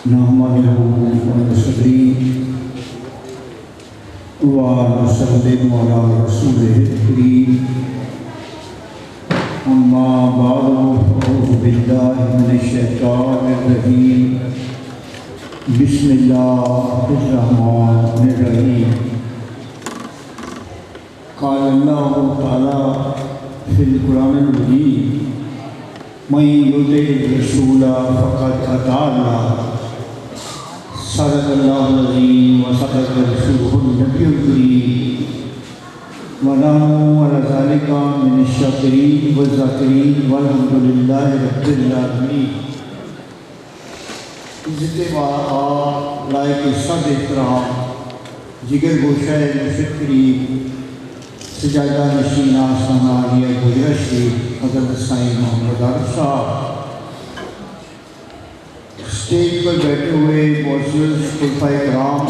نحمده ونصلي ونسلم على رسوله الكريم أما بعد أعوذ بالله من الشيطان الرجيم بسم الله الرحمن الرحيم قال الله تعالى في القرآن المجيد من يطع الرسول فقد أطاع الله صدق الله العظيم وصدق رسوله النبي الكريم ونحن على ذلك من الشاكرين والذاكرين والحمد لله رب العالمين. عزت لائق سب احترام جگر گوشہ مرشد کریم سجادہ نشین آستانہ عالیہ گجرہ شریف حضرت سائیں محمد عارف صاحب، اسٹیج پر بیٹھے ہوئے معزز خلفائے کرام،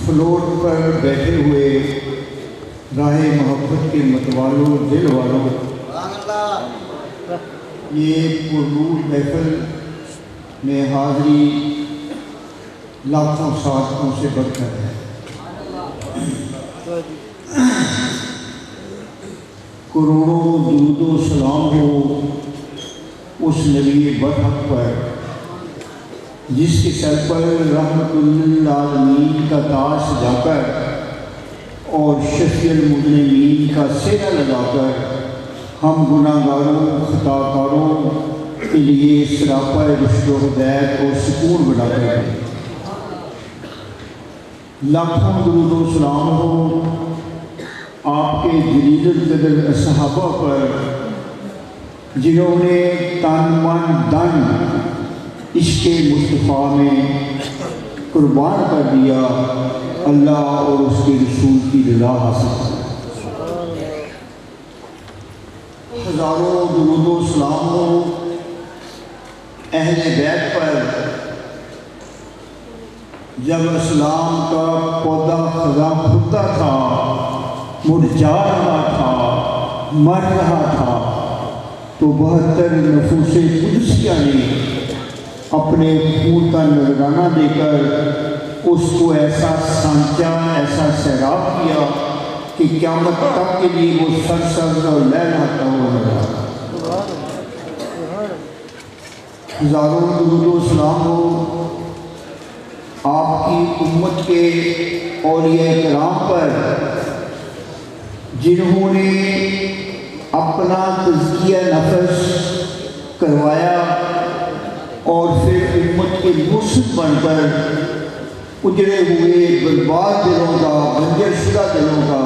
فلور پر بیٹھے ہوئے راہ محبت کے متوالوں دل والوں، یہ پرنور محفل میں حاضری لاکھوں صادقوں سے بڑھ کر ہے. کروڑوں درود و سلام ہو اس نبی برحق پر جس کے سر پر رحمت للعالمین کا تاج سجا کر اور شفیع المذنبین کا سینہ لگا کر ہم گناہ گاروں خطا کاروں کے لیے سراپا رشد و ہدایت اور سکون بنا کر ہیں. لاکھوں درود و سلام ہو آپ کے جلیل القدر صحابہ پر جنہوں نے تن من دن عشق مصطفیٰ میں قربان کر دیا، اللہ اور اس کے رسول کی رضا حاصل کی. ہزاروں درود و سلام ہو اہل بیت پر جب اسلام کا پودا خزاں کھلتا تھا، مرجھا رہا تھا، مر رہا تھا، تو 72 نفوس قدسیہ نے اپنے خون کا نذرانہ دے کر اس کو ایسا سانچا، ایسا سیراب کیا کہ قیامت تک کے لیے وہ سرسبز اور لہلاتا ہوا رہا. ہزاروں درود و سلام ہو آپ کی امت کے اولیاء کرام پر جنہوں نے اپنا تزکیہ نفس کروایا اور پھر امت کے مرشد بن کر اجڑے ہوئے برباد دلوں کا، بنجر شدہ دلوں کا،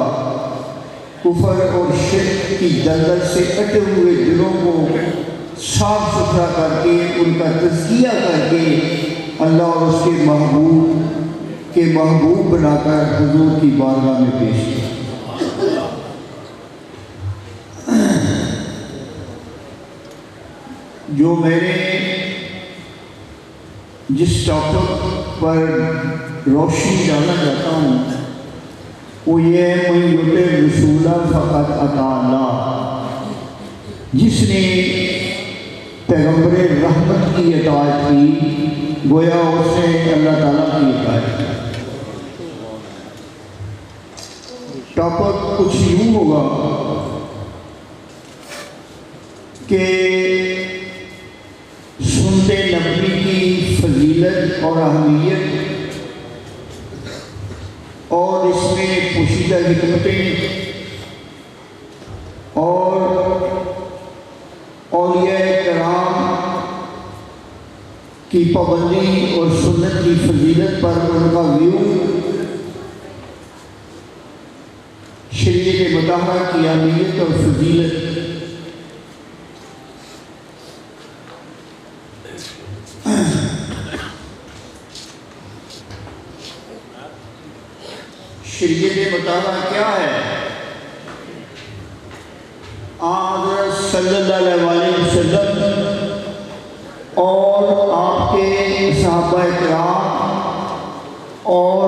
کفر اور شرک کی دلدل سے کٹے ہوئے دلوں کو صاف ستھرا کر کے ان کا تزکیہ کر کے اللہ اور اس کے محبوب بنا کر حضور کی بارگاہ میں پیش کیا. جو میں نے جس ٹاپک پر روشنی ڈالنا چاہتا ہوں وہ یہ ہے من یطع الرسول فقد اطاع اللہ. جس نے پیغمبر رحمت کی اطاعت کی گویا اس نے اللہ تعالیٰ کی اطاعت کی. ٹاپک کچھ یوں ہوگا کہ سنت نبوی کی فضیلت اور اہمیت اور اس میں پوشیدہ حکمتیں اور اولیاء کرام کی پابندی اور سنت کی فضیلت پر ان کا ویو، شریعت مطالعہ کی اہمیت اور فضیلت، شریعت مطالعہ کیا ہے؟ حضرت صلی اللہ علیہ وسلم اور آپ کے صحابہ کرام اور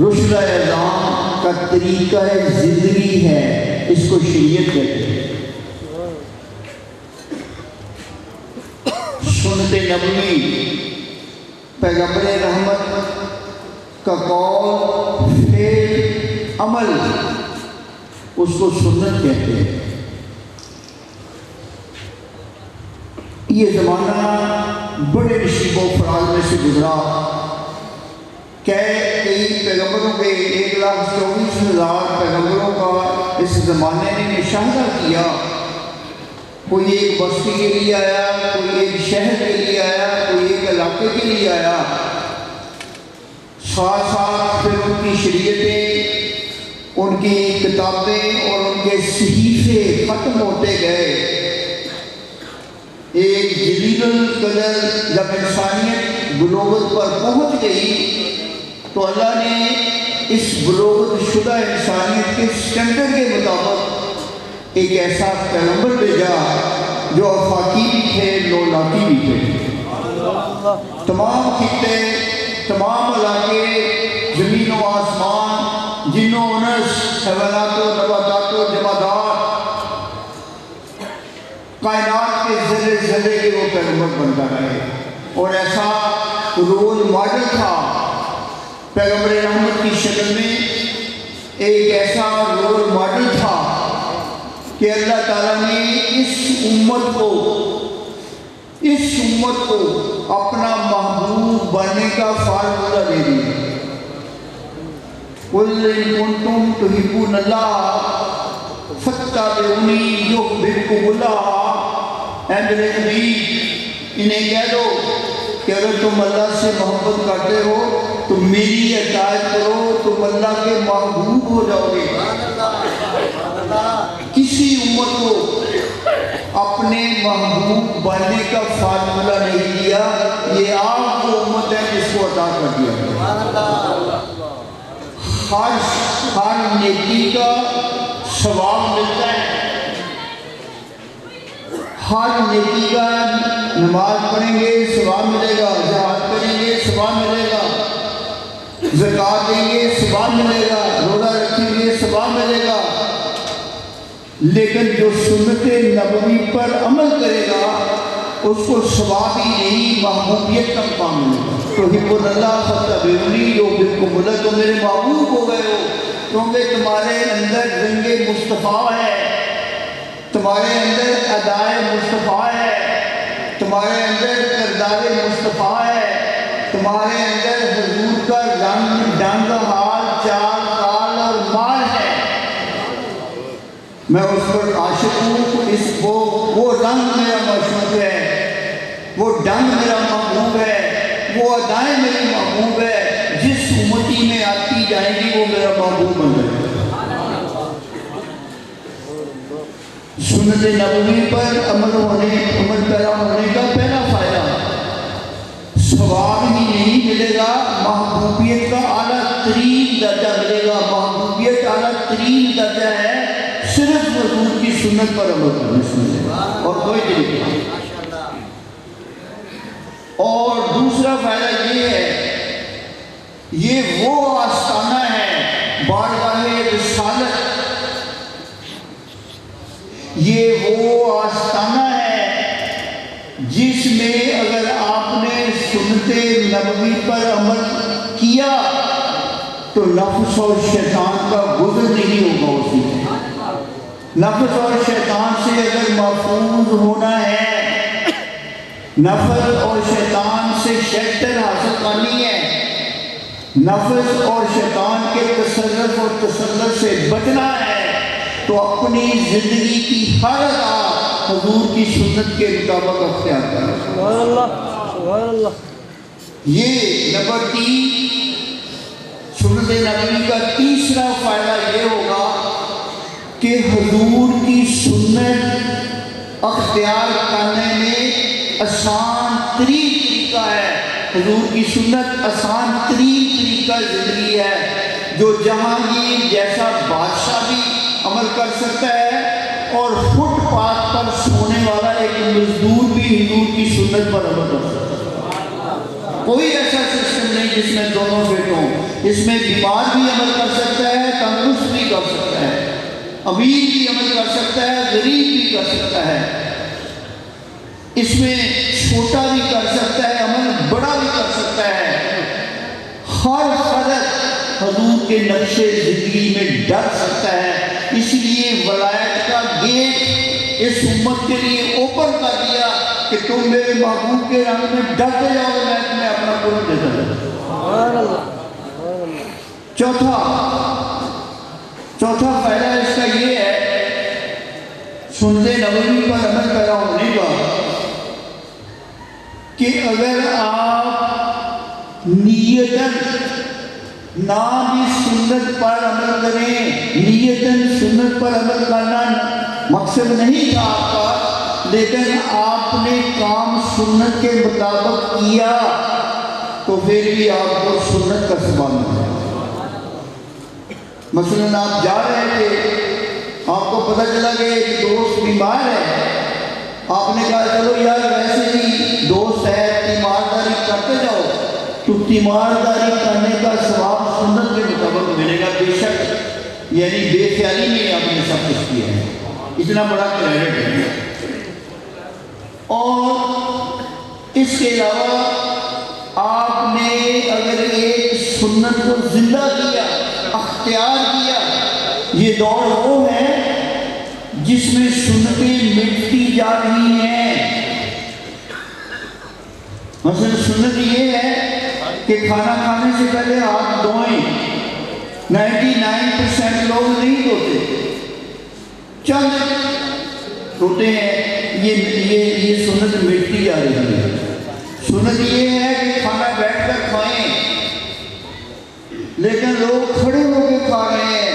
رشد اعظام کا طریقہ زندگی ہے، اس کو شریعت کہتے ہیں. سنت نبوی، پیغمبر رحمت کا قول، فعل، عمل، اس کو سنت کہتے ہیں۔ یہ زمانہ بڑے نصیب و فراز میں سے گزرا کہ کئی پیغمبروں کے 1,24,000 پیغمبروں کا اس زمانے نے مشاہدہ کیا۔ کوئی ایک بستی کے لیے آیا، کوئی ایک شہر کے لیے آیا، کوئی ایک علاقے کے لیے آیا، ساتھ ساتھ پھر ان کی شریعتیں، ان کی کتابیں اور ان کے صحیفے ختم ہوتے گئے۔ ایک جلیل القدر جب انسانیت بلوغت پر پہنچ گئی تو اللہ نے اس بلوغت شدہ انسانیت کے سٹینڈرڈ کے مطابق ایک ایسا پیغمبر بھیجا جو آفاقی بھی تھے، لولاقی بھی تھے۔ تمام خطے، تمام علاقے، زمین و آسمان، جن و انس، حیوانات و نباتات و جمادات، کائنات کے ذرے ذرے کے وہ پیغمبر بنتا رہے، اور ایسا رول ماڈل تھا پیغمبر رحمت کی شکل میں، ایک ایسا رول ماڈل تھا کہ اللہ تعالیٰ نے اس امت کو اپنا محبوب بننے کا فارمولہ دے دیا۔ قُلْ إِن كُنتُمْ تُحِبُّونَ اللَّهَ فَاتَّبِعُونِي يُحْبِبْكُمُ اللَّهُ۔ اے میرے نبی، انہیں کہہ دو کہ اگر تم اللہ سے محبت کرتے ہو تو میری اطاعت کرو، تم اللہ کے محبوب ہو جاؤ گے۔ کسی امت کو اپنے محبوب بننے کا فارمولہ نہیں دیا، یہ آپ کو امت ہے جس کو عطا کر دیا۔ ہر نیکی کا ثواب ملتا ہے، ہر نیکی کا نماز پڑھیں گے ثواب ملے گا، جہاد کریں گے ثواب ملے گا، زکوٰۃ دیں گے ثواب ملے گا، روزہ رکھیں گے ثواب ملے گا۔ لیکن جو سنت نبوی پر عمل کرے گا اس کو ثواب ہی نہیں، محبوبیت کا مقام ملے گا۔ تحبون اللہ فاتبعونی یحببکم اللہ، تم میرے محبوب ہو گئے ہو کیونکہ تمہارے اندر رنگ مصطفیٰ ہے، تمہارے اندر ادائے مصطفیٰ ہے، تمہارے اندر کردار مصطفیٰ ہے، تمہارے اندر حضور کا رنگ، ڈنگ، حال، چال، کال اور مال ہے۔ میں اس پر عاشق ہوں، وہ رنگ میرا مشہور ہے، وہ ڈنگ میرا محبوب ہے، وہ ادائیں میری محبوب ہے، جس امتی میں آتی جائے گی وہ میرا محبوب بن جائے گا۔ سنت نبوی پر عمل پیرا ہونے کا پہلا فائدہ ثواب ہی نہیں ملے گا، محبوبیت کا اعلیٰ ترین درجہ ملے گا۔ محبوبیت اعلیٰ ترین درجہ ہے صرف حضور کی سنت پر عمل کرنے سے ملے گا، اور کوئی طریقہ نہیں۔ اور دوسرا فائدہ یہ ہے، یہ وہ آستانہ ہے بارگاہ رسالت، یہ وہ آستانہ ہے جس میں اگر آپ نے سنت نبوی پر عمل کیا تو نفس اور شیطان کا گزر نہیں ہوگا اسی میں۔ نفس اور شیطان سے اگر محفوظ ہونا ہے، نفس اور شیطان سے شیلٹر حاصل کرنی ہے، نفس اور شیطان کے تصرف اور تسلط سے بچنا ہے، تو اپنی زندگی کی ہر ادا حضور کی سنت کے مطابق اختیار کرنا۔ سبحان اللہ، سبحان اللہ۔ یہ نمبر 3 سنت نبوی کا تیسرا فائدہ یہ ہوگا کہ حضور کی سنت اختیار کرنے میں آسان ترین طریقہ ہے۔ حضور کی سنت آسان ترین طریقہ زندگی ہے، جو جہانگیر جیسا بادشاہ بھی عمل کر سکتا ہے، اور فٹ پاتھ پر سونے والا ایک مزدور بھی حضور کی سنت پر عمل کر سکتا ہے۔ کوئی ایسا سسٹم نہیں جس میں دونوں فٹ ہوں۔ اس میں بیمار بھی عمل کر سکتا ہے، تندرست بھی کر سکتا ہے، امیر بھی عمل کر سکتا ہے، غریب بھی کر سکتا ہے۔ اس میں چھوٹا بھی کر سکتا ہے عمل، بڑا بھی کر سکتا ہے۔ ہر فرد حضور کے نقش زندگی میں ڈر سکتا ہے، اس لیے ولایت کا گیٹ اس امت کے لیے اوپن کر دیا کہ تم میرے محبوب کے رنگ میں ڈرتے جاؤ، میں تمہیں اپنا قرب دیتا جاؤں۔ چوتھا فائدہ اس کا یہ ہے، سنت نبوی پر عمل پیرا ہونے کا، کہ اگر آپ نیتاً نام ہی سنت پر عمل کریں، نیتاً سنت پر عمل کرنا مقصد نہیں تھا آپ کا، لیکن آپ نے کام سنت کے مطابق کیا تو پھر بھی آپ کو سنت کا ثواب ملے۔ مثلاً آپ جا رہے تھے، آپ کو پتہ چلا کہ ایک دوست بیمار ہے، آپ نے کہا چلو یار ویسے بھی دوست ہے، تیمارداری کرتے جاؤ، تو تیمارداری کرنے کا ثواب سنت کے مطابق ملے گا بے شک، یعنی بے خیالی میں آپ نے سب کچھ کیا ہے، اتنا بڑا کریڈٹ ہے۔ اور اس کے علاوہ آپ نے اگر ایک سنت کو زندہ کیا، اختیار کیا، یہ دور وہ ہے جس میں سنتیں مٹتی جا رہی ہیں۔ مثلا سنت یہ ہے کہ کھانا کھانے سے پہلے ہاتھ دھوئیں، 99% لوگ نہیں دھوتے، چند دھوتے ہیں، یہ سنت مٹتی جا رہی ہے۔ سنت یہ ہے کہ کھانا بیٹھ کر کھائیں، لیکن لوگ کھڑے ہو کے کھا رہے ہیں،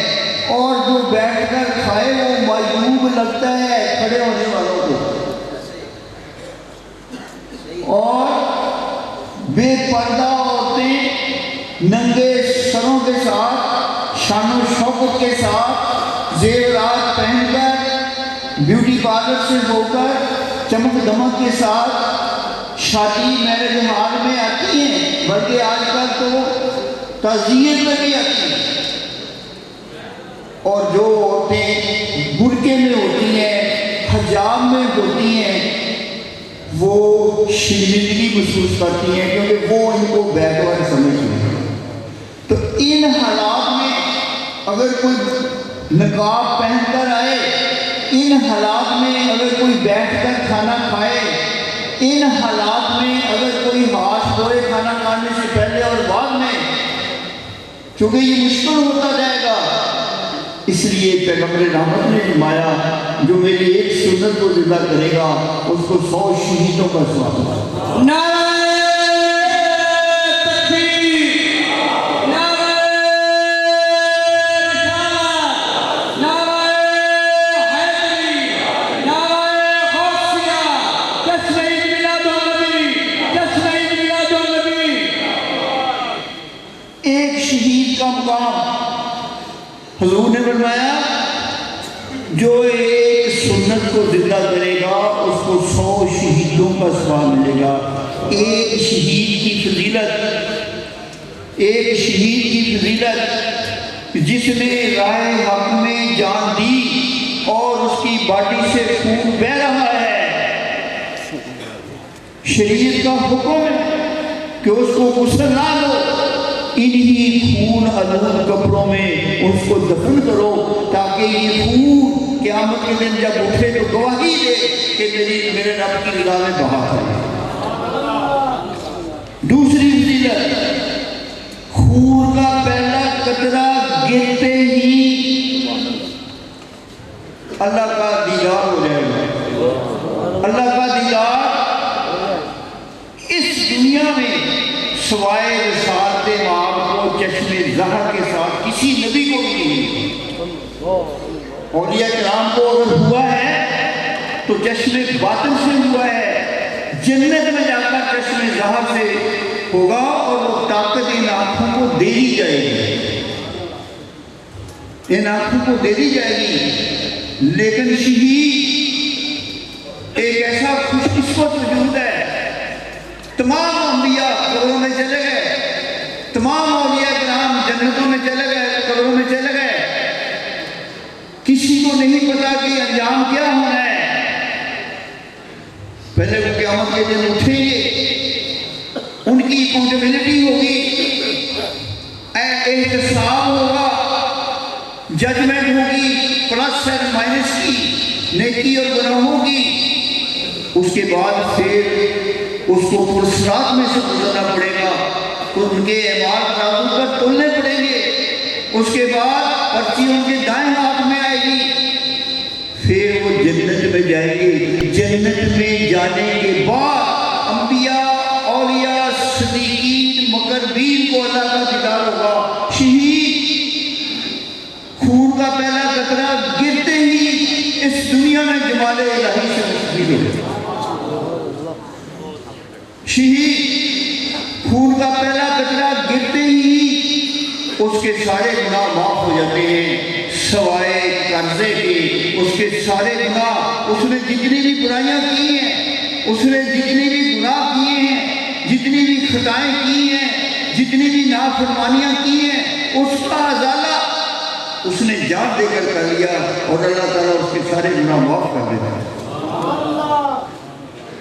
اور جو بیٹھ کر کھائے وہ معیوب لگتا ہے کھڑے ہونے والوں کو، اور بے پردہ عورتیں ننگے سروں کے ساتھ، شان و شوکت کے ساتھ، زیورات پہن کر، بیوٹی پارلر سے ہو کر، چمک دمک کے ساتھ شادی میرج ہال میں آتی ہیں، بلکہ آج کل تو تعزیت میں بھی آتی ہیں۔ اور جو عورتیں برقعے میں ہوتی ہیں، حجاب میں ہوتی ہیں، وہ شرمندگی محسوس کرتی ہیں کیونکہ وہ ان کو بیکورڈ سمجھتی ہیں۔ تو ان حالات میں اگر کوئی نقاب پہن کر آئے، ان حالات میں اگر کوئی بیٹھ کر کھانا کھائے، ان حالات میں اگر کوئی ہاتھ دھوئے کھانا کھانے سے پہلے اور بعد میں، چونکہ یہ مشکل ہوتا جائے گا، اس لیے پیغمبر رحمت نے فرمایا جو میری ایک سنت کو زندہ کرے گا اس کو 100 شہیدوں کا ثواب ملے گا۔ ایک شہید کا مقام حضور نے فرمایا جو ایک سنت کو زندہ کرے گا اس کو 100 شہیدوں کا ثواب ملے گا۔ ایک شہید کی فضیلت، ایک شہید کی فضیلت جس نے راہ حق میں جان دی اور اس کی باڈی سے خون بہہ رہا ہے، شریعت کا حکم ہے کہ اس کو غسل نہ دو، انہی خون آلود کپڑوں میں اس کو دفن کرو تاکہ یہ خون قیامت کے دن جب اٹھے تو گواہی دے کہ میرے رب کی رضا میں بہا ہے۔ دوسری فضیلت، خون کا پہلا قطرہ گرتے ہی اللہ کا دیدار ہو جائے گا۔ اللہ کا دیدار اس دنیا میں سوائے رسالت مآب کو چشم ظہر کے ساتھ کسی نبی کو بھی نہیں، اولیاء کرام کو اگر ہوا ہے تو چشم باطن سے ہوا ہے، جنت میں جا کر چشم ظہر سے ہوگا اور وہ طاقت ان آنکھوں کو دے دی جائے گی، ان آنکھوں کو دے دی جائے گی۔ لیکن شہید ایک ایسا خوش قسمت وجود ہے، تمام انبیاء قبروں میں چلے گئے، تمام اولیاء کرام جنتوں میں چلے گئے، قبروں میں چلے گئے، کسی کو نہیں پتا کہ انجام کیا ہونا ہے۔ پہلے وہ قیامت کے دن اٹھیں گے، ان کی اکاؤنٹیبلٹی ہوگی، احتساب ہوگا، ججمنٹ ہوگی، پلس اینڈ مائنس کی، نیکی اور گناہوں کی۔ اس کے بعد پھر اس کو پرصراط میں سے گزرنا پڑے گا، ان کے اعمال ترازو پر تولنے پڑیں گے، اس کے بعد پرچی ان کے دائیں ہاتھ میں آئے گی، پھر وہ جنت میں جائیں گے۔ جنت میں جانے کے بعد انبیاء، اولیاء، صدیقین، مقربین کو اللہ کا دیدار ہوگا۔ شہید خون کا پہلا قطرہ گرتے ہی اس دنیا میں جمال الہی سے مستفید ہو گئے۔ شہید خون کا پہلا قطرہ گرتے ہی اس کے سارے گناہ معاف ہو جاتے ہیں، سوائے قرضے کے۔ اس کے سارے گناہ، اس نے جتنی بھی برائیاں کی ہیں، اس نے جتنی بھی گناہ کیے ہیں، جتنی بھی خطائیں کی ہیں، جتنی بھی نافرمانیاں کی ہیں، اس کا ازالہ اس نے جان دے کر لیا، اور اللہ تعالیٰ اس کے سارے گناہ معاف کر دیتا ہے۔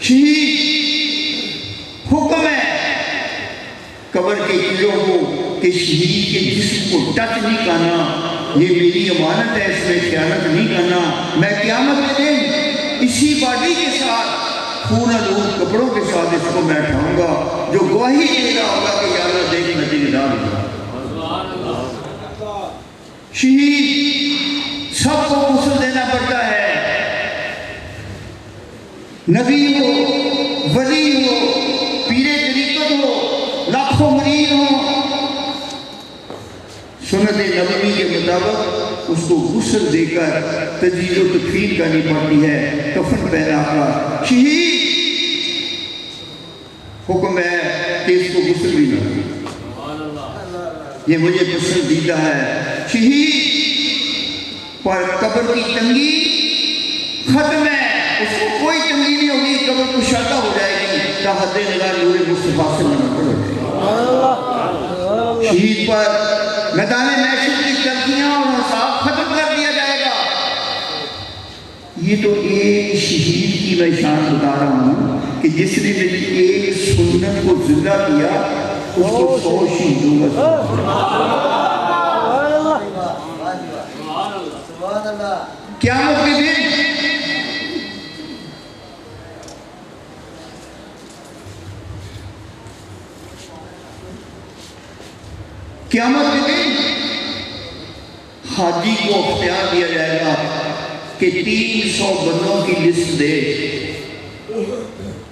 شہید حکم ہے قبر کے کیڑوں کو کہ شہید کے جسم کو ٹچ نہیں کرنا، یہ میری امانت ہے، اس میں خیانت نہیں کرنا۔ میں قیامت کے دن اسی باڈی کے ساتھ، خون آلود کپڑوں کے ساتھ اس کو میں اٹھاؤں گا، جو گواہی دے رہا ہوگا کہ یا اللہ دیکھ نتیجہ دار ہوگا۔ شہید سب کو غسل دینا پڑتا ہے، نبی ہو، ولی ہو، پیر طریقت ہو، لاکھوں مرید ہو، سنت نبوی کے مطابق اس کو غسل دے کر تجہیز و تکفین کرنی پڑتی ہے، کفن پہنا کر۔ شہید حکم ہے کہ اس کو غسل بھی نہ دے، یہ مجھے پسندیدہ ہے۔ شہید پر قبر کی تنگی ختم ہے، اس کو کوئی تنگی نہیں ہوگی، قبر کشادہ ہو جائے گی، تحت نگاہ نور مصطفیٰ سے منعقد ہو جائے گی۔ شہید پر میدان محشر کی تلخیاں اور حساب ختم کر دیا جائے گا۔ یہ تو ایک شہید کی میں شان بتا رہا ہوں کہ جس نے میری ایک سنت کو زندہ کیا، اس کو 100 شہیدوں کا قیامت کے دن قیامت کے دن حاجی کو اختیار دیا جائے گا کہ 300 بندوں کی لسٹ دے،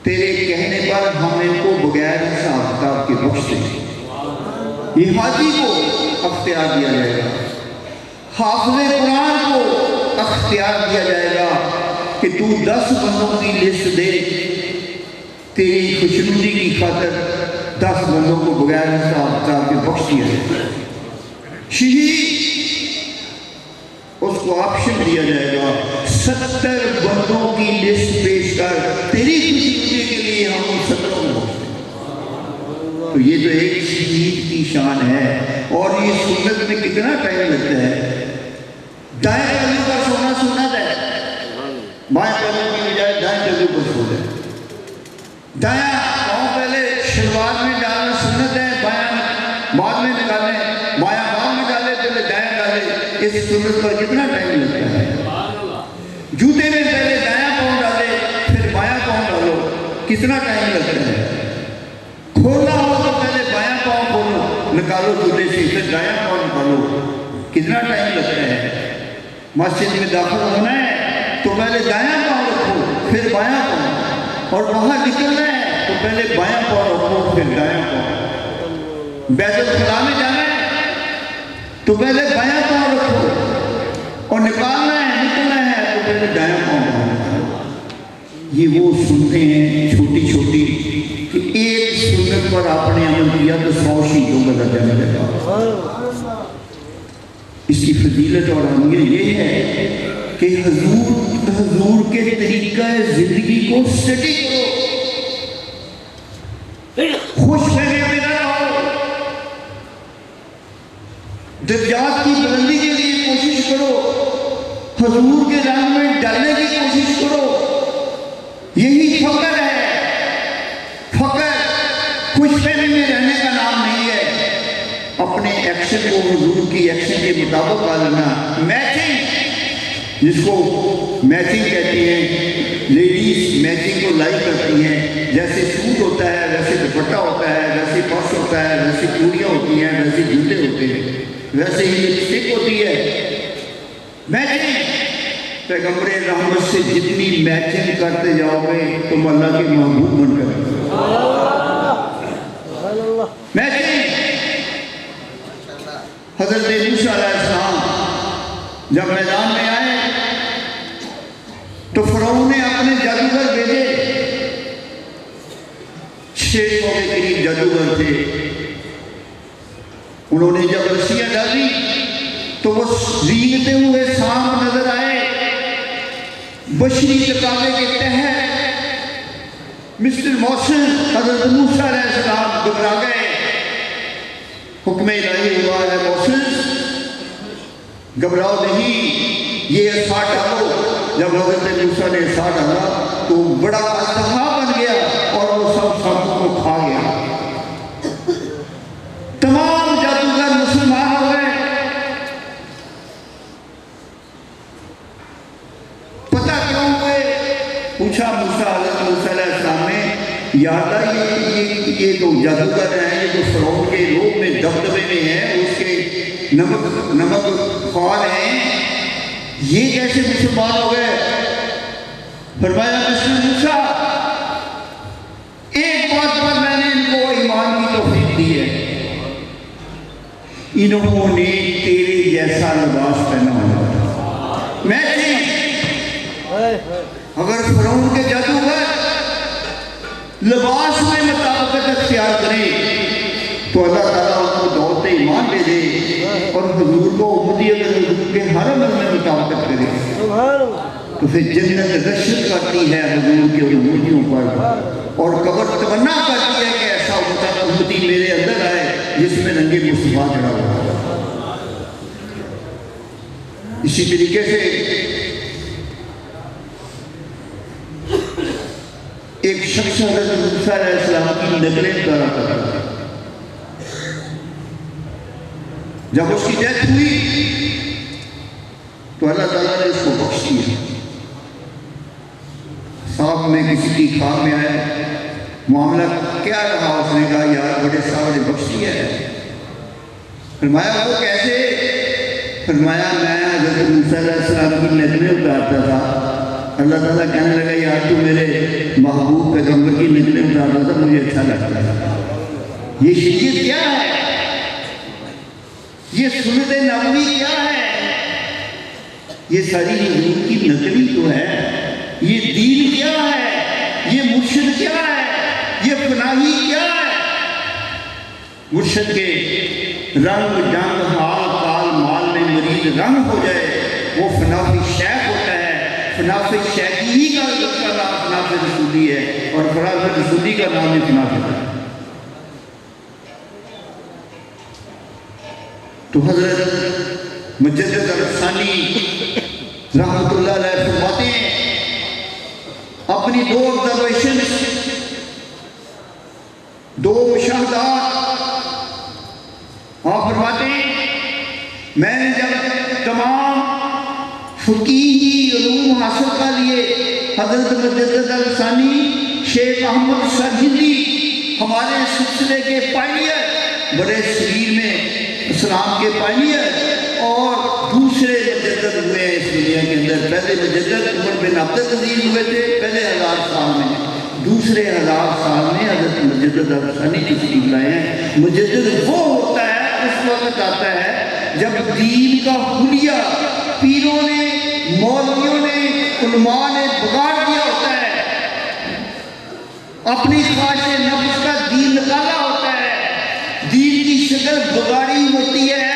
تیرے کہنے پر ہم ان کو بغیر حساب کتاب کے بخش دیں۔ یہ حاجی کو اختیار دیا جائے گا۔ حافظ قرآن کو اختیار دیا جائے گا کہ تو 10 بندوں کی لسٹ دے، تیری خوشنودی کی خاطر 10 بندوں کو بغیر حساب کتاب کے بخش دیا جائے گا۔ شہید اس کو آپشن دیا جائے گا، 70 بندوں کی لسٹ پیش کر، تیری خوشنودی کے لیے ہم ان 70 کو بخش دیں۔ تو یہ تو ایک شہید کی شان ہے، اور یہ سنت میں کتنا ٹائم لگتا ہے۔ دائیں پہلو پر سونا سنت ہے، بائیں پہلو کی بجائے دائیں پہلو پر سو جائے۔ دائیں پاؤں پہلے شلوار میں ڈالنا سنت ہے، بائیں بعد میں نکالیں، بایاں پاؤں میں ڈالے پہلے دائیں ڈالے۔ اس سنت پر کتنا ٹائم لگتا ہے۔ جوتے میں پہلے دائیں پاؤں ڈالے پھر بایاں پاؤں ڈالو، کتنا ٹائم لگتا ہے۔ کھولنا ہو تو پہلے بایاں پاؤں کھولو، نکالو جوتے سے، پھر دائیں پاؤں نکالو، کتنا ٹائم لگتا ہے۔ مسجد میں داخل ہونا ہے تو پہلے دائیں پاؤں رکھو پھر بایاں پاؤں، اور باہر نکلنا ہے تو پہلے بایاں پاؤں رکھو پھر دائیں پاؤں۔ بیت الخلاء میں جانا ہے تو پہلے بایاں پاؤں رکھو، اور نکالنا ہے نکلنا ہے تو پہلے دائیں پاؤں رکھو۔ یہ وہ سنتے ہیں چھوٹی چھوٹی کہ ایک سنت پر آپ نے عمل کیا تو 100 شہیدوں کا درجہ ملے گا۔ اس کی فضیلت اور اہمیت یہ ہے کہ حضور کے طریقہ زندگی کو اسٹڈی کرو، خوش رہنے میں نہ رہو، درجات کی بلندی کے لیے کوشش کرو، حضور کے رنگ میں ڈالنے کی کوشش کرو۔ یہی فخر ہے خوش فہمی میں رہنے کا نام نہیں ہے، اپنے ایکشن کو حضور کی ایکشن کے مطابق کرنا، میچنگ جس کو میچنگ کہتی ہیں، لیڈیز میچنگ کو لائک کرتی ہیں، جیسے سوٹ ہوتا ہے ویسے دوپٹہ ہوتا ہے، ویسے پرس ہوتا ہے، ویسے چوڑیاں ہوتی ہیں، ویسے جوتے ہوتے ہیں، ویسے ہی لپسٹک ہوتی ہے، میچنگ۔ پیغمبر رحمت سے جتنی میچنگ کرتے جاؤ گے تم اللہ کے محبوب بن کر میچنگ۔ حضرت موسیٰ علیہ السلام جب میدان میں آئے تو فرعون نے اپنے جادوگر بھیجے، 600 کے قریب جادوگر تھے، انہوں نے جب رسیاں ڈالی تو وہ رینگتے ہوئے سانپ نظر آئے، بشری تقاضے کے تحت مسٹر موسن حضرت موسیٰ علیہ السلام گھبرا گئے، حکم الہی ہوا ہے موسن گھبراؤ نہیں، یہ عصا ڈالو۔ جب حضرت موسیٰ نے عصا ڈالا تو بڑا اژدہا بن گیا اور وہ سب سانپوں کو کھا گیا، تمام جادوگر مسلمان ہو گئے۔ پتہ کیوں ہوئے؟ پوچھا حضرت موسیٰ علیہ السلام نے، یا اللہ یہ تو جادوگر ہیں، یہ تو فرعون کے روب میں دبدبے میں ہیں، اس کے نمک خوار ہیں، یہ کیسے مسلمان ہو گئے؟ فرمایا مسٹر موسیٰ ایک بات پر میں نے ان کو ایمان کی توفیق دی ہے، انہوں نے تیرے جیسا لباس پہنا ہوا۔ میں اگر فرعون کے جادوگر لباس میں مطابقت اختیار کرے تو اللہ تعالیٰ ان کو دولت ایمان دے دے، اور حضور کو امتی اگر حضور کے حرم میں مطابقت کرے تو پھر جنت رشد کرتی ہے حضور کے امتیوں پر، اور قبر تمنا کرتی ہے کہ ایسا امتی میرے اندر آئے جس میں رنگ مصطفیٰ چڑھا ہوا۔ اسی طریقے سے ایک شخص حضرت موسیٰ علیہ السلام کی نقلیں اتارا کرتا تھا، جب اس کی ڈیتھ ہوئی تو اللہ تعالیٰ نے اس کو بخش دیا۔ صاحب میں کسی کی خواہ میں آئے، معاملہ کیا رہا؟ اس نے کہا یار بڑے صاحب نے بخش دیا ہے۔ فرمایا وہ کیسے؟ فرمایا میں حضرت موسیٰ علیہ السلام کی نقلیں اتارتا تھا، اللہ تعالیٰ کہنے لگا یار تو میرے محبوب پیغمبر کی نقلیں اتارتا تھا، مجھے اچھا لگتا تھا۔ یہ شریعت کیا ہے؟ یہ سنت نبوی کیا ہے؟ یہ ساری حضور کی نقلی تو ہے۔ یہ دین کیا ہے؟ یہ مرشد کیا ہے؟ یہ پناہی کیا ہے؟ مرشد کے رنگ ڈنگ حال کال مال میں مریض رنگ ہو جائے وہ فنافی شیخ ہوتا ہے، فنافی شیخی ہی کا نام فنافی رسولی ہے، اور فنافی رسولی کا نام ہی فنافی ہے۔ تو حضرت مجدد الثانی رحمت اللہ علیہ فرماتے ہیں اپنی دو آبزرویشن، دو مشاہدات آپ فرماتے ہیں میں نے جب تمام فقیہی علوم حاصل کر لیے، حضرت مجدد الثانی شیخ احمد سرہندی ہمارے سلسلے کے پائنیئر، بڑے شریر میں اسلام کے پائنیئر اور دوسرے مجدد ہوئے اس دنیا کے اندر۔ پہلے مجدد عمر بن عبد العزیز ہوئے تھے پہلے 1000 سال میں، دوسرے 1000 سال میں حضرت مجدد الثانی تشریف لائے ہیں۔ مجدد وہ ہوتا ہے، اس وقت آتا ہے جب دین کا حلیہ پیروں نے، مولویوں نے، علماء نے بگاڑ دیا ہوتا ہے، اپنی خواہش نفس کا دین نکالا ہوتا ہے، دین کی شکل بگاڑی ہوتی ہے،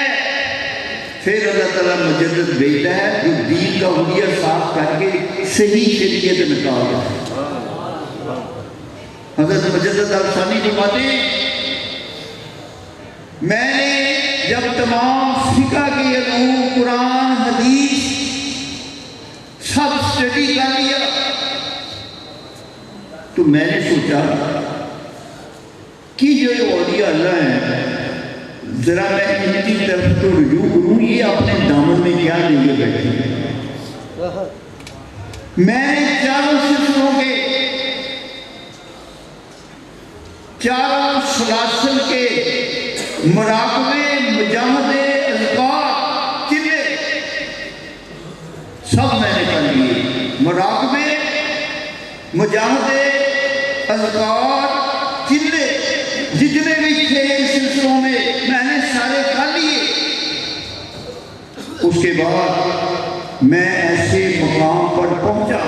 پھر اللہ تعالیٰ مجدد بھیجتا ہے جو دین کا حلیہ صاف کر کے صحیح شریعت نکال ہے۔ حضرت مجدد الثانی فرماتے ہیں میں نے جب تمام فقہ کے علوم، قرآن، حدیث سب اسٹڈی کر لیا تو میں نے سوچا کہ اللہ ہیں، ذرا میں ان کی طرف تو رجوع کروں، یہ اپنے دامن میں کیا لیے بیٹھے ہیں؟ میں نے چاروں سلسلوں کے، چاروں سلاسل کے مراقبے، مجاہدے، اذکار، چلے سب میں نے کر لیے۔ مراقبے، مجاہدے، اذکار، چلے جتنے بھی تھے ان سلسلوں میں نے سارے کر لیے۔ اس کے بعد میں ایسے مقام پر پہنچا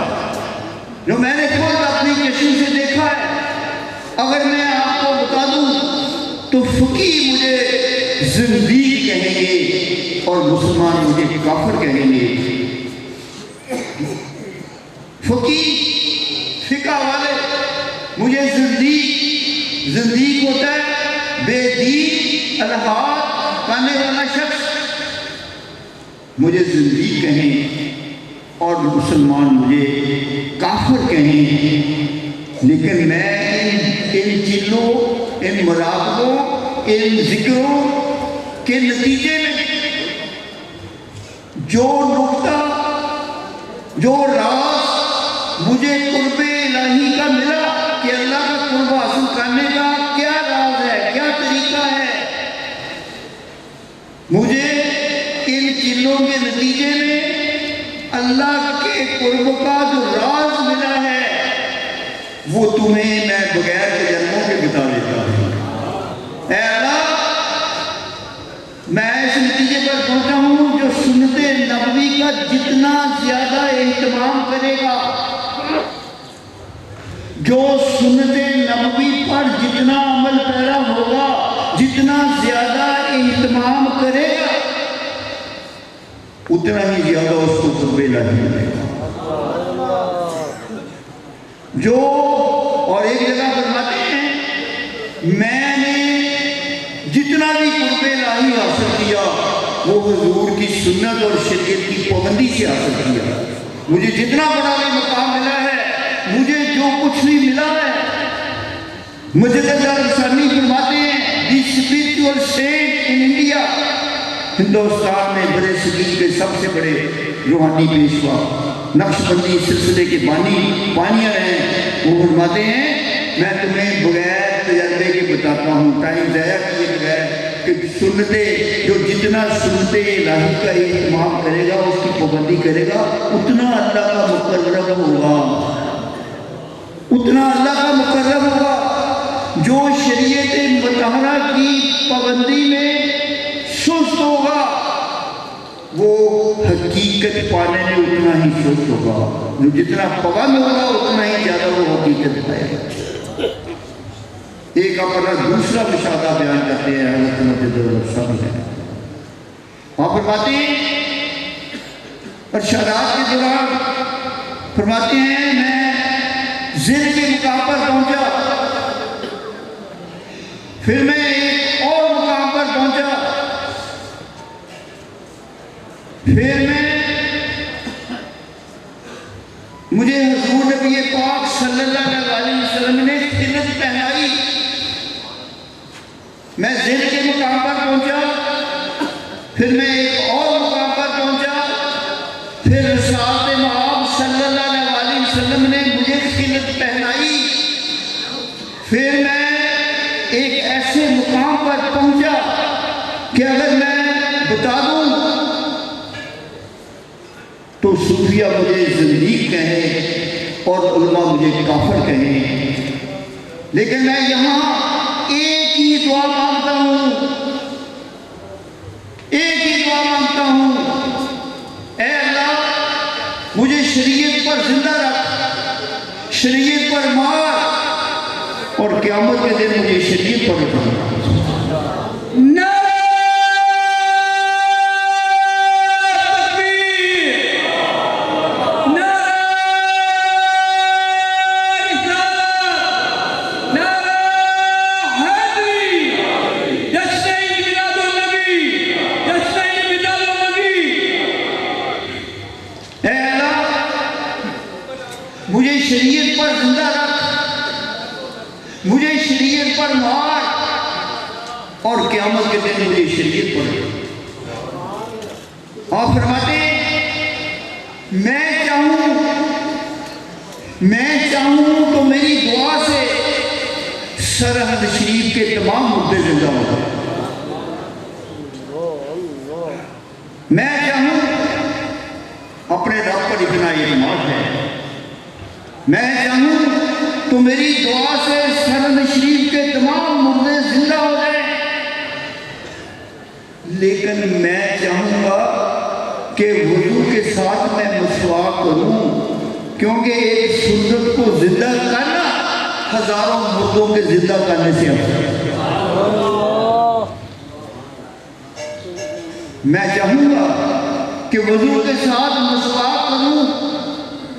جو میں نے خود اپنی چشم سے دیکھا ہے۔ اگر میں آپ کو بتا دوں تو فقیہ مجھے زندیق کہیں گے اور مسلمان مجھے کافر کہیں گے۔ فقیہ، فقہ والے مجھے زندیق ہوتا ہے بے دین، الحاد کرنے والا شخص، مجھے زندیق کہیں اور مسلمان مجھے کافر کہیں۔ لیکن میں ان چلوں، ان مراقبوں، ان ذکروں کے نتیجے میں جو نقطہ، جو راز مجھے قرب الہی کا ملا کہ اللہ کا قرب حاصل کرنے کا کیا راز ہے، کیا طریقہ ہے، مجھے ان چلوں کے نتیجے میں اللہ کے قرب کا جو راز ملا ہے وہ تمہیں میں بغیر تجربوں کے بتا دیتا ہوں۔ اے اللہ، میں اس نتیجے پر پہنچا ہوں جو سنت نبوی کا جتنا زیادہ اہتمام کرے گا، جو سنت نبوی پر جتنا عمل پیرا ہوگا، جتنا زیادہ اہتمام کرے گا، اتنا ہی زیادہ اس کو قرب الہی ملے گا۔ جو اور ایک جگہ فرماتے ہیں میں نے جتنا بھی قرب الہی حاصل کیا وہ حضور کی سنت اور شریعت کی پابندی سے حاصل کیا۔ مجھے جتنا بڑا بھی مقام ملا ہے، مجھے جو کچھ بھی ملا ہے، مجدد ثانی فرماتے ہیں the spiritual saint in India, Hindustan میں بڑے صغیر کے سب سے بڑے روحانی پیشوا، نقش بندی سلسلے کے بانی پانیہ ہیں، وہ فرماتے ہیں میں تمہیں بغیر تجربے کے بتاتا ہوں، ٹائم ضائع کیے بغیر، کہ سنتے جو جتنا سنتے الہی کا اہتمام کرے گا، اس کی پابندی کرے گا، اتنا اللہ کا مقرب ہوگا، اتنا اللہ کا مقرب ہوگا۔ جو شریعت مطہرہ کی پابندی میں سست ہوگا وہ حقیقت پانے میں اتنا ہی سست ہوگا، جو جتنا پابند ہوگا اتنا ہی زیادہ وہ حقیقت پائے گا۔ ایک اپنا دوسرا مشاہدہ بیان کرتے ہیں حضرت مجدد صاحب نے، وہاں فرماتے ہیں ارشادات کے دوران فرماتے ہیں میں ذہن کے مقام پر پہنچا، پھر میں ایک اور مقام پر پہنچا، پھر مجھے حضور نبی پاک صلی اللہ علیہ وسلم نے خلعت پہنائی، میں ذہن کے مقام پر پہنچا، پھر میں ایک اور مقام پر پہنچا، پھر رسالت مآب صلی اللہ علیہ وسلم نے مجھے خلعت پہنائی، پھر میں ایک ایسے مقام پر پہنچا کہ اگر میں بتا دوں تو صوفیہ مجھے زندیق کہیں اور علماء مجھے کافر کہیں، لیکن میں یہاں ایک ہی دعا مانگتا ہوں، ایک ہی دعا مانگتا ہوں، اے اللہ مجھے شریعت پر زندہ رکھ، شریعت پر مار، اور قیامت کے دن مجھے شریعت پر اٹھا۔ مجھے شریعت پر زندہ رکھ، مجھے شریعت پر مار، اور قیامت کے دن مجھے شریعت پڑھے. آپ فرماتے ہیں میں چاہوں تو میری دعا سے سرحد شریف کے تمام مردے زندہ ہو جائیں. میں چاہوں, اپنے رب پر اتنا اعتماد ہے, میں چاہوں تو میری دعا سے سرحد شریف کے تمام مردے زندہ ہو جائیں, لیکن میں چاہوں گا کہ وضو کے ساتھ میں مسواک کروں, کیونکہ ایک سنت کو زندہ کرنا ہزاروں مردوں کے زندہ کرنے سے افضل ہے. میں چاہوں گا کہ وضو کے ساتھ مسواک کروں,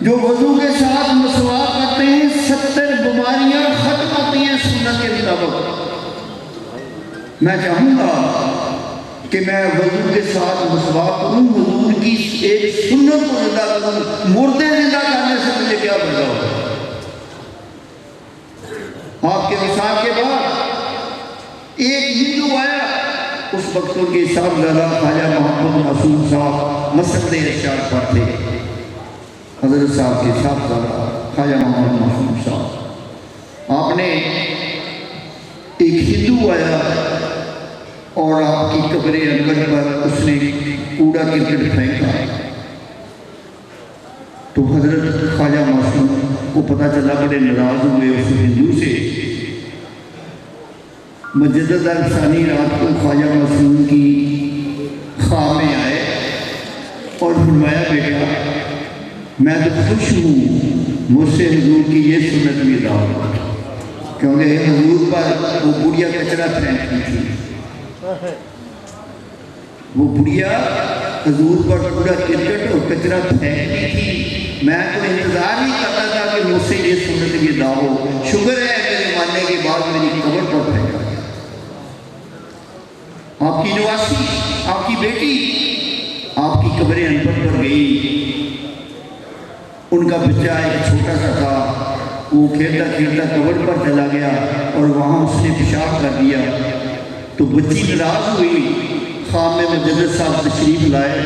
جو وضو کے ساتھ مسواک کرتے ہیں 70 بیماریاں ختم ہوتی ہیں سنت کے مطابق. میں چاہوں گا کہ میں وضو کے ساتھ مسواک کروں, حضور کی ایک سنت کو زندہ کروں, مردے زندہ کرنے سے مجھے کیا فائدہ ہوگا. آپ کے وصال کے بعد ایک ہندو آیا, اس وقت کے صاحب زیادہ خواجہ محمد معصوم صاحب مسجد ارشاد پر تھے, حضرت صاحب کے صاحب زیادہ خواجہ محمد معصوم صاحب. آپ نے ایک ہندو آیا اور آپ کی قبر انور پر اس نے کوڑا کرکٹ پھینکا, تو حضرت خواجہ معصوم کو پتہ چلا, بڑے ناراض ہوئے اس ہندو سے. مجدد ثانی رات کو خواجہ معصوم کی خواب میں آئے اور فرمایا بیٹا میں تو خوش ہوں, مجھ سے حضور کی یہ سنت بھی ادا ہو, کیونکہ حضور پر وہ بڑھیا کچرا پھینکتی تھی, وہ بڑھیا حضور پر پورا کرکٹ اور کچرا پھینکتی تھی. میں تو انتظار نہیں کرتا تھا کہ مجھ سے یہ سنت بھی ادا ہو. شکر ہے میرے ماننے کے بعد میری قبر پر پھینکا. آپ کی نواسی, آپ کی بیٹی آپ کی قبر انور پر گئی, ان کا بچہ ایک چھوٹا سا تھا, وہ کھیلتا کھیلتا قبر پر چلا گیا اور وہاں اس نے پیشاب کر دیا. تو بچی ناراض ہوئی, خواب میں مجدد صاحب تشریف لائے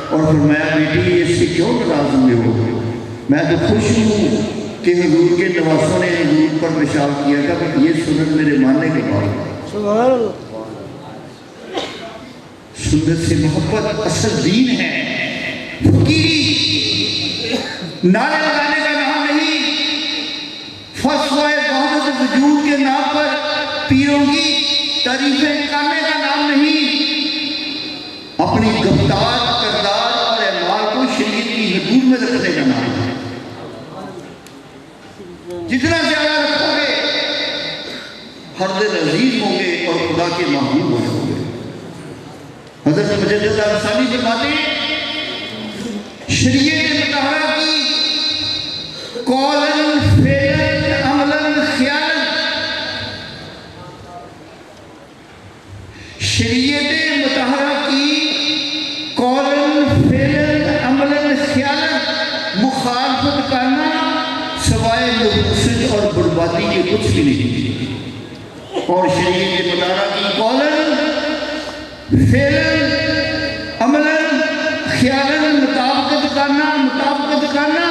اور فرمایا بیٹی اس سے کیوں ناراض ہوئے ہو, میں تو خوش ہوں کہ حضور کے نواسوں نے حضور پر پیشاب کیا تھا, یہ سنت میرے ماننے کے بعد. سنت سے محبت اصل دین ہے. فقیری نعرے لگانے کا نام نہیں, فسوائے وحدت وجود کے نام پر پیروں کی تعریفیں کرنے کا نام نہیں, اپنی گفتار, کردار اور اعمال کو شریعت کی حدود میں رکھنے کا نام ہے. جتنا زیادہ رکھو گے ہر دل عزیز ہوں گے اور خدا کے محبوب ہو جاؤ گے. حضرت مجدد ثانی فرماتے ہیں شریعت مطہرہ کی قولاً فعلاً عملاً خیالاً, شریعت مطہرہ کی قولاً فعلاً عملاً خیالاً مخالفت کرنا سوائے مفسد اور بربادی کے کچھ بھی نہیں. اور شریعت مطہرہ کی قولاً فعلاً عملاً خیالاً مطابقت کرنا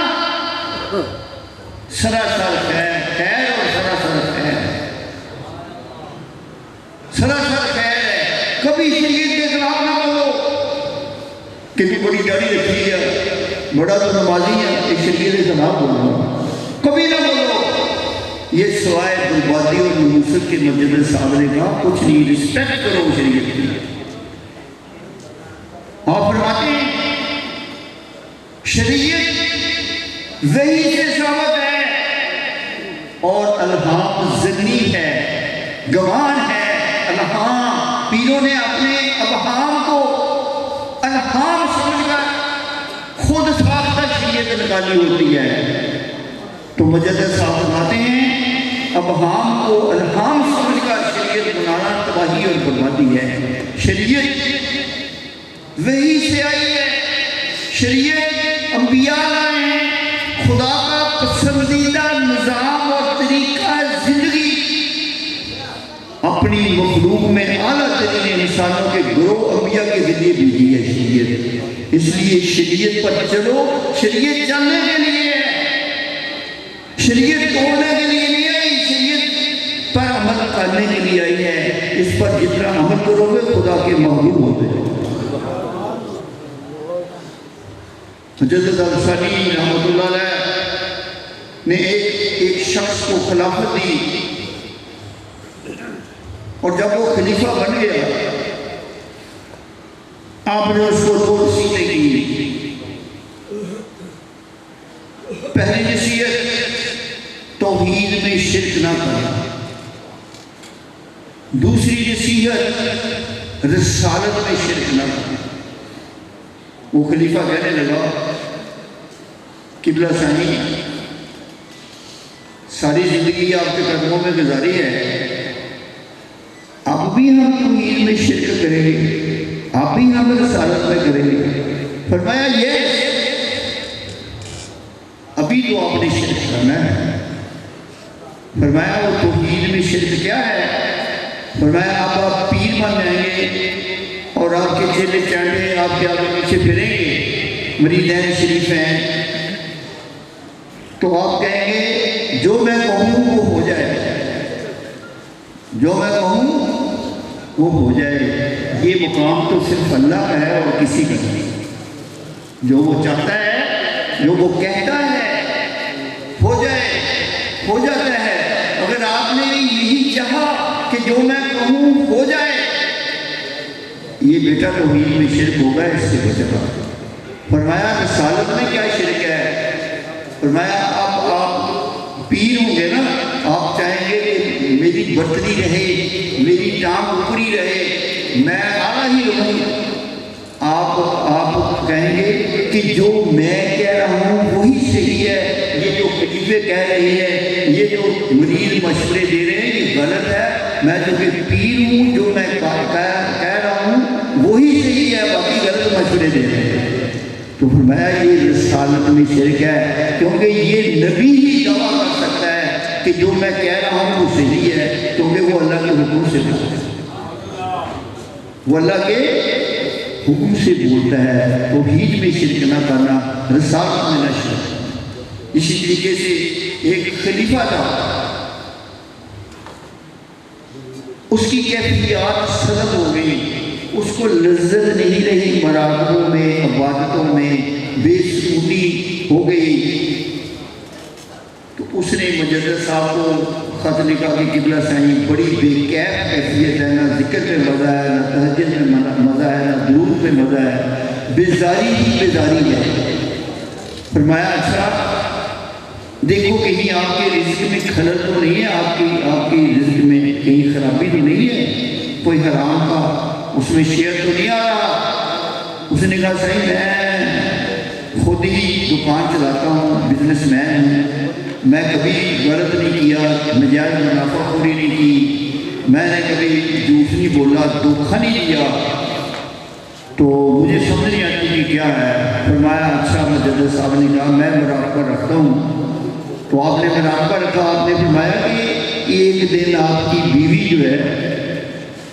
سراسر خیر اور سراسر خیر ہے. کبھی شریعت کے خلاف نہ بولو کہ تو بڑی داڑھی رکھی ہے, بڑا تو نمازی ہے, اس شریعت کے خلاف بولو, کبھی نہ بولو. یہ سوائے بربادی اور نحوست کے مجدد صاحب نے کہا کچھ نہیں, رسپیکٹ کرو شریعت کی. آپ فرماتے ہیں شریعت وحی سے ثابت ہے اور الہام ضمنی ہے, گمان ہے. الہام, پیروں نے اپنے ابہام کو الہام سمجھ کر خود ساختہ شریعت نکالی ہوتی ہے. تو مجدد صاحب فرماتے ہیں ابہام کو الہام سمجھ کر شریعت بنانا تباہی اور بربادی ہے. شریعت وحی سے آئی ہے, شریعت انبیاء لائے ہیں, خدا کا پسندیدہ نظام اور طریقہ زندگی. اپنے اپنی مخلوق میں اعلیٰ ترین انسانوں کے گروہ انبیاء کے ذریعے بھیجی ہے شریعت. اس لیے شریعت پر چلو. شریعت چلنے کے لیے ہے, شریعت توڑنے کے لیے نہیں آئی, شریعت پر عمل کرنے کے لیے آئی ہے. اس پر جتنا عمل کرو گے خدا کے محبوب ہوتے ہیں. مجدد الثانی رحمۃ اللہ علیہ نے ایک شخص کو خلافت دی, اور جب وہ خلیفہ بن گیا آپ نے اس کو دو نصیحتیں کی. پہلی نصیحت توحید میں شرک نہ کرنا, دوسری نصیحت رسالت میں شرک نہ کرنا. وہ خلیفہ کہنے لگا قبلہ ثانی ساری زندگی آپ کے قدموں میں گزاری ہے, اب بھی ہم توحید میں شرک کریں گے, اب بھی ہم رسالت میں کریں گے. فرمایا یہ ابھی تو آپ نے شرک کرنا ہے. فرمایا وہ توحید میں شرک کیا ہے؟ فرمایا اب آپ پیر بن جائیں گے اور آپ کے چیلے چانڈے آپ کے آگے پیچھے پھریں گے, مریدین شریف ہیں, تو آپ کہیں گے جو میں کہوں وہ ہو جائے, جو میں کہوں وہ ہو جائے. یہ مقام تو صرف اللہ کا ہے اور کسی کا نہیں. جو وہ چاہتا ہے, جو وہ کہتا ہے, ہو جائے, ہو جاتا ہے. اگر آپ نے یہی چاہا کہ جو میں کہوں ہو جائے, یہ بیٹا توحید میں شرک ہوگا, اس سے بچا. فرمایا رسالت میں کیا شرک ہے؟ فرمایا آپ پیر ہوں گے نا, آپ چاہیں گے کہ میری برتری رہے, میری ٹانگ اوپری رہے, میں اعلیٰ ہی رہوں. آپ کہیں گے کہ جو میں کہہ رہا ہوں وہی صحیح ہے, یہ جو خلیفے کہہ رہی ہے, یہ جو مرید مشورے دے رہے ہیں یہ غلط ہے. میں جو کہ پیر ہوں, جو میں کہہ رہا ہوں وہی صحیح ہے, باقی غلط مشورے دے رہے ہیں. تو فرمایا یہ رسالت میں شرک ہے, کیونکہ یہ نبی ہی دعویٰ کر سکتا ہے کہ جو میں کہہ رہا ہوں وہ صحیح ہے, کیونکہ وہ اللہ کے حکم سے بولتا ہے, وہ اللہ کے حکم سے بولتا ہے. توحید میں شرک نہ کرنا, رسالت میں نہ شرک. اسی طریقے سے ایک خلیفہ تھا, اس کی کیفیات سلب ہو گئی, اس کو لذت نہیں رہی مراقبوں میں, عبادتوں میں, بے سکونی ہو گئی. تو اس نے مجدد صاحب کو خط لکھا کہ قبلہ ثانی بڑی بے کیف کیفیت ہے, نہ ذکر پہ مزہ ہے, نہ تہجد میں مزہ ہے, نہ درود پہ مزہ ہے, بیزاری ہی بیزاری ہے. فرمایا اچھا دیکھو کہیں آپ کے رزق میں خلل تو نہیں ہے, آپ کی رزق میں کہیں خرابی تو نہیں ہے, کوئی حرام کا اس میں شیئر تو نہیں آ رہا؟ اس نے کہا صحیح میں خود ہی دکان چلاتا ہوں, بزنس مین ہوں, میں کبھی غلط نہیں کیا, نجائز منافع خوری نہیں کی, میں نے کبھی جھوٹ نہیں بولا, دھوکہ نہیں دیا, تو مجھے سمجھ نہیں آتی کہ کیا ہے. فرمایا اچھا. مجدد صاحب نے کہا میں مراقبہ رکھتا ہوں. تو آپ نے مراقبہ رکھا, آپ نے فرمایا کہ ایک دن آپ کی بیوی جو ہے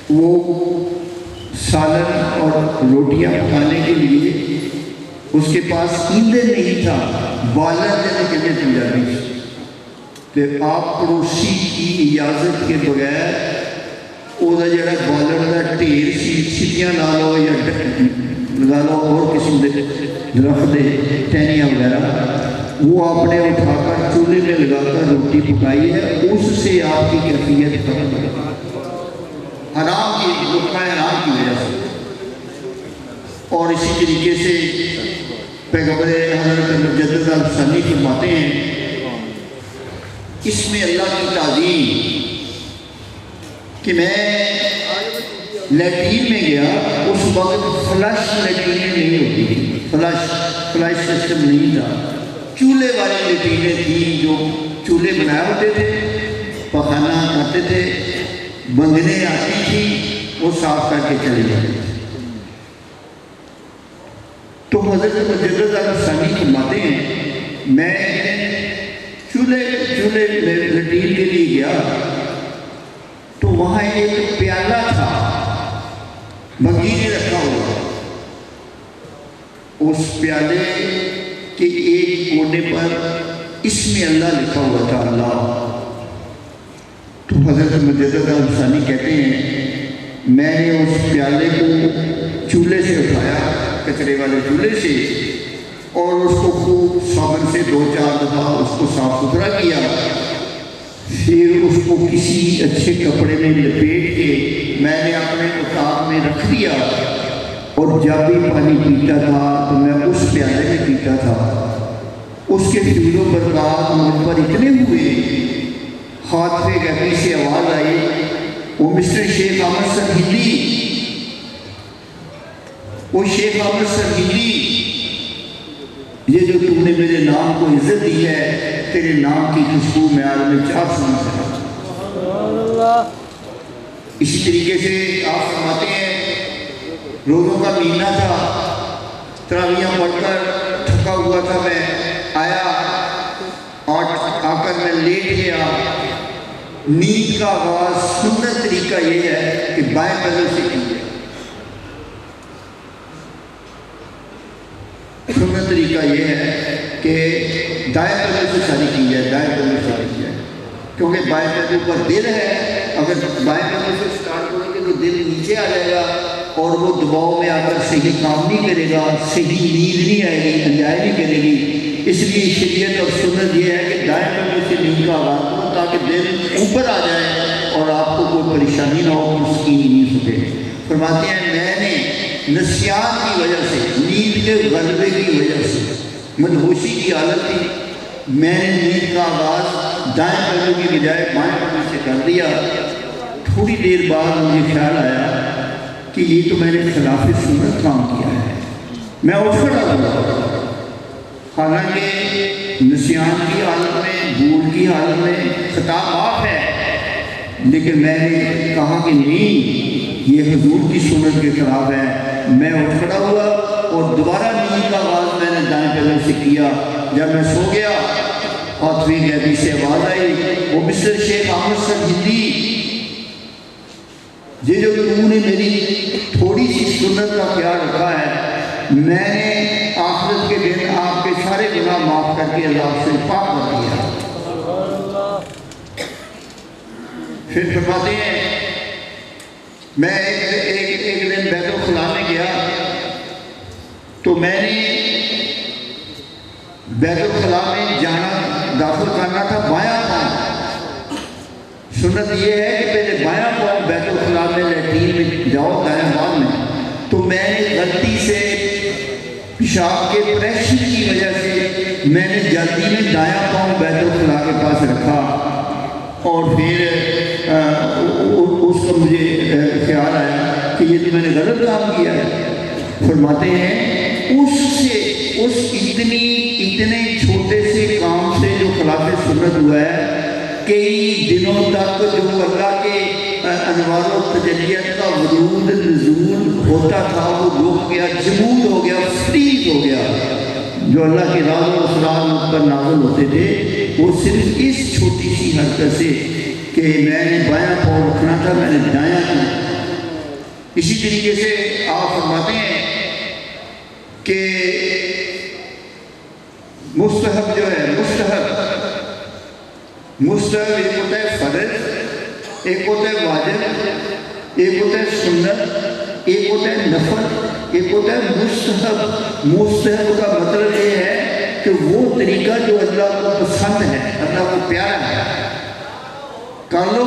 وہ سالن اور روٹیاں پکانے کے لیے اس کے پاس ایندھن نہیں تھا, بالر جیسے کہتے ہیں پنجابی سے, تو آپ پڑوسی کی اجازت کے بغیر وہ جڑا بالر کا ڈھیر سی چھٹیاں لا لو یا لگا لو اور قسم کے درخت دے ٹہنیاں وغیرہ, وہ آپ نے اٹھا کر چولہے میں لگا کر روٹی پکائی ہے. اس سے آپ کی کیفیت ختم ہو گئی, حرام کی لقمہ حرام کی وجہ سے. اور اسی طریقے سے پیغمبر حضرت مجدد الثانی فرماتے ہیں اس میں اللہ کی تعظیم کہ میں لیٹرین میں گیا, اس وقت فلش لیٹرینیں نہیں ہوتی تھی, فلش سسٹم نہیں تھا, چولہے والی لیٹرینیں تھیں جو چولہے بنائے ہوتے تھے, پخانہ کرتے تھے, بندنے آتی تھی, وہ صاف کر کے چلے جاتے تھے. تو حضرت مجدد الثانی فرماتے ہیں میں چولہے لیٹرین کے لیے گیا تو وہاں ایک پیالہ تھا بھنگی نے رکھا ہوا، اس پیالے کے ایک کونے پر اسم اللہ لکھا ہوا تھا، اللہ۔ تو حضرت مجدد الثانی کہتے ہیں میں نے اس پیالے کو چولہے سے اٹھایا، کچرے والے چولہے سے، اور اس کو خوب صابن سے 2-4 دفعہ اس کو صاف ستھرا کیا، پھر اس کو کسی اچھے کپڑے میں لپیٹ کے میں نے اپنے اتاق میں رکھ دیا، اور جب بھی پانی پیتا تھا تو میں اس پیالے میں پیتا تھا۔ اس کے فیض و برکات مجھ پر اتنے ہوئے، ہاتھ پہ گہری سے آواز آئی، وہ مسٹر شیخ احمد سرہندی، وہ شیخ احمد سرہندی، یہ جو تم نے میرے نام کو عزت دی ہے، تیرے نام کی خوشبو میں عالم چار سنا ہے۔ اسی طریقے سے آپ فرماتے ہیں روزوں کا مہینہ تھا، تراویحاں پڑھ کر تھکا ہوا تھا، میں آیا اور آ کر میں لیٹ گیا۔ نیند کا آغاز سنت طریقہ یہ ہے کہ بائیں قدم سے کیجیے، سنت طریقہ یہ ہے کہ دائیں قدم سے شادی کی جائے، دائیں قدم سے شادی کی جائے، کیونکہ بائیں قدم پر دل ہے، اگر بائیں قدم سے سٹارٹ کریں گے تو دل نیچے آ جائے گا اور وہ دباؤ میں آ کر صحیح کام نہیں کرے گا، صحیح نیند نہیں آئے گی، انجائے نہیں کرے گی۔ اس لیے شریعت اور سنت یہ ہے کہ دائیں قدم سے نیند کا آغاز کرو تاکہ دل اوپر آ جائے اور آپ کو کوئی پریشانی نہ ہو، مسکین نہیں سکے۔ فرماتے ہیں میں نے نسیان کی وجہ سے، نیند کے غلبے کی وجہ سے، مدہوشی کی حالت تھی، میں نے نیند کا آغاز دائیں قدم کی بجائے بائیں قدم سے کر دیا۔ تھوڑی دیر بعد مجھے خیال آیا کہ یہ تو میں نے خلاف سنت کام کیا ہے، میں اٹھ کھڑا ہوا، حالانکہ نسیان کی حالت میں، بھول کی حالت میں خطا معاف ہے، لیکن میں نے کہا کہ نہیں، یہ حضور کی سنت کے خلاف ہے۔ میں اٹھ کھڑا ہوا اور دوبارہ نیند کا آغاز میں نے دائیں قدم سے کیا۔ جب میں سو گیا، ہاتھویں غیبی سے آواز آئی، وہ مسٹر شیخ احمد سرہندی، یہ جو تم نے میری تھوڑی سی سنت کا خیال رکھا ہے، میں نے آخرت کے دن آپ کے سارے گناہ معاف کر کے اللہ سے پاک کر دیا۔ پھر فرماتے ہیں میں ایک دن بیت الخلاء میں گیا تو میں نے بیت الخلاء میں جانا، داخل کرنا تھا بایاں پاؤں۔ سنت یہ ہے کہ پہلے بایاں پاؤں بیت الخلاء میں لیٹرین میں جاؤ، دائیں بعد میں۔ تو میں نے غلطی سے پیشاب کے پریشر کی وجہ سے میں نے جلدی میں دایاں پاؤں بیت الخلاء کے پاس رکھا، اور پھر اس کا مجھے خیال آیا کہ یہ تو میں نے غلط کام کیا ہے۔ فرماتے ہیں اس اتنے چھوٹے سے کام سے جو خلاف سنت ہوا ہے، کئی دنوں تک جو اللہ کے انوار و تجلیت کا ورود نزول ہوتا تھا وہ رک گیا، جمود ہو گیا، فریز ہو گیا۔ جو اللہ کے راز و اسرار پر نازل ہوتے تھے وہ صرف اس چھوٹی سی حرکت سے کہ میں نے بایاں پاؤں رکھنا تھا، میں نے دایاں کیا۔ اسی طریقے سے آپ فرماتے ہیں کہ مستحب جو ہے، مستحب ایک ہوتا ہے فرض، ایک ہوتا ہے واجب، ایک ہوتا ہے سنت، ایک ہوتا ہے نفل، ایک ہوتا ہے مستحب۔ مستحب کا مطلب یہ ہے کہ وہ طریقہ جو اللہ کو پسند ہے، اللہ کو پیارا ہے، کر لو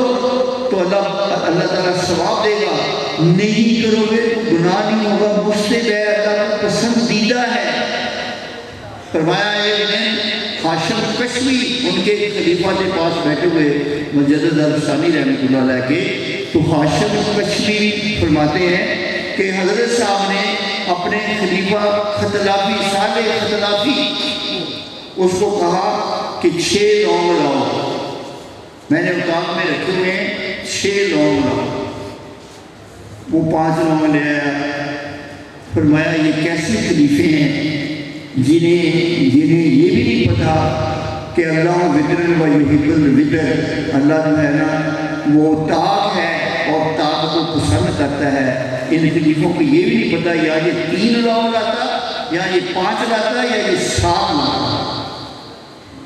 تو اللہ تعالیٰ ثواب دے گا، نہیں کرو گے تو گناہ نہیں ہوگا، مستحب ہے، اللہ کو پسندیدہ ہے۔ فرمایا ایک دن ہاشم کشمی ان کے خلیفہ کے پاس بیٹھے ہوئے مجدد الثانی رحمۃ اللہ علیہ کے، تو ہاشم کشمی فرماتے ہیں کہ حضرت صاحب نے اپنے خلیفہ ختلافی صالح ختلافی اس کو کہا کہ 6 لونگ لاؤ، میں نے اتاق میں رکھے ہوئے ہیں، 6 لونگ لاؤ۔ وہ 5 لونگ لے آیا۔ فرمایا یہ کیسے خلیفے ہیں جنہیں یہ بھی نہیں پتا کہ اللہ وطر و یحب الوطر، اللہ جو ہے نا وہ طاق ہے اور تاغ کو پسند کرتا ہے۔ ان خلیفوں کو یہ بھی نہیں پتہ یا یہ 3 لاؤ لاتا یا یہ 5 لاتا یا یہ 7 لاتا۔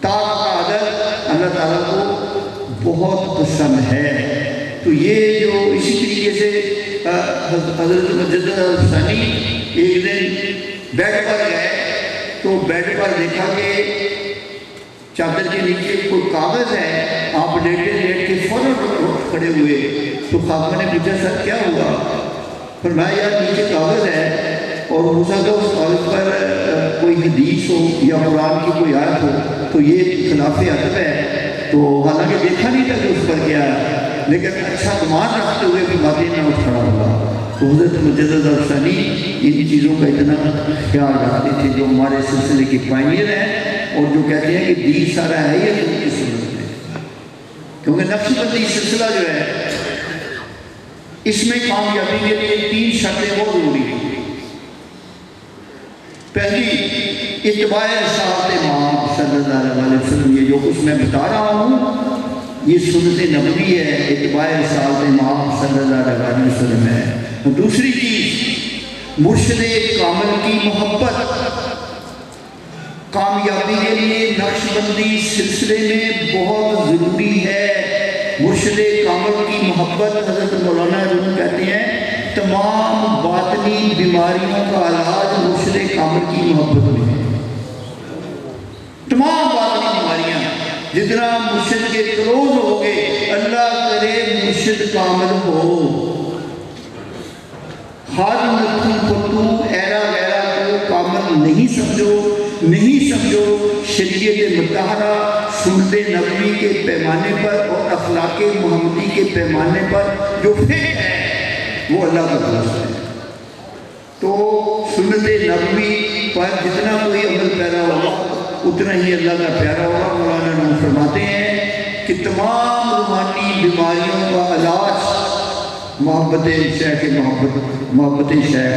تاغ کا عدد اللہ تعالیٰ کو بہت پسند ہے۔ تو یہ جو اسی طریقے سے حضرت مجدد ثانی ایک دن بیڈ پر گئے تو بیڈ پر دیکھا کہ چادر کے نیچے کوئی کاغذ ہے، آپ لیٹ کے فوراً کھڑے ہوئے تو خادمہ نے پوچھا سر کیا ہوا؟ فرمایا یار نیچے کاغذ ہے اور ہو سکتا اس کاغذ پر کوئی حدیث ہو یا قرآن کی کوئی آیت ہو تو یہ خلاف ادب ہے، تو حالانکہ دیکھا نہیں تھا کہ اس پر کیا ہے، لیکن اچھا گمان رکھتے ہوئے بھی باتیں نہ اٹھ کھڑا ہوا۔ تو حضرت مجدد ثانی ان چیزوں کا اتنا خیال رکھتے تھے، جو ہمارے سلسلے کے پائنیئر ہیں اور جو کہتے ہیں کہ دین سارا ہے یہ ان کی سنت میں، کیونکہ نقشبندی سلسلہ جو ہے اس میں کامیابی کے لیے 3 شرطیں بہت ضروری ہیں۔ پہلی اتباع رسالت امام صلی اللہ علیہ وسلم، یہ جو کچھ میں بتا رہا ہوں یہ سنت نبوی ہے، اتباع رسالت امام صلی اللہ علیہ وسلم ہے۔ دوسری چیز مرشد کامل کی محبت، کامیابی کے لیے نقشبندی سلسلے میں بہت ضروری ہے مرشد کامل کی محبت۔ حضرت مولانا روم کہتے ہیں تمام باطنی بیماریوں کا علاج مرشد کامل کی محبت میں ہے۔ تمام باطنی بیماریاں جتنا مرشد کے کلوز ہو گے، اللہ کرے مرشد کامل ہو، ہر نتو فتو ایرا غیرہ کو کامل نہیں سمجھو، شریعت مطہرہ سنت نبوی کے پیمانے پر اور اخلاق محمدی کے پیمانے پر جو فٹ ہے وہ اللہ کا دوست ہے۔ تو سنت نبوی پر جتنا کوئی عمل پیرا ہوگا اتنا ہی اللہ کا پیارا ہوگا۔ مولانا نور فرماتے ہیں کہ تمام روحانی بیماریوں کا علاج محبت شیخ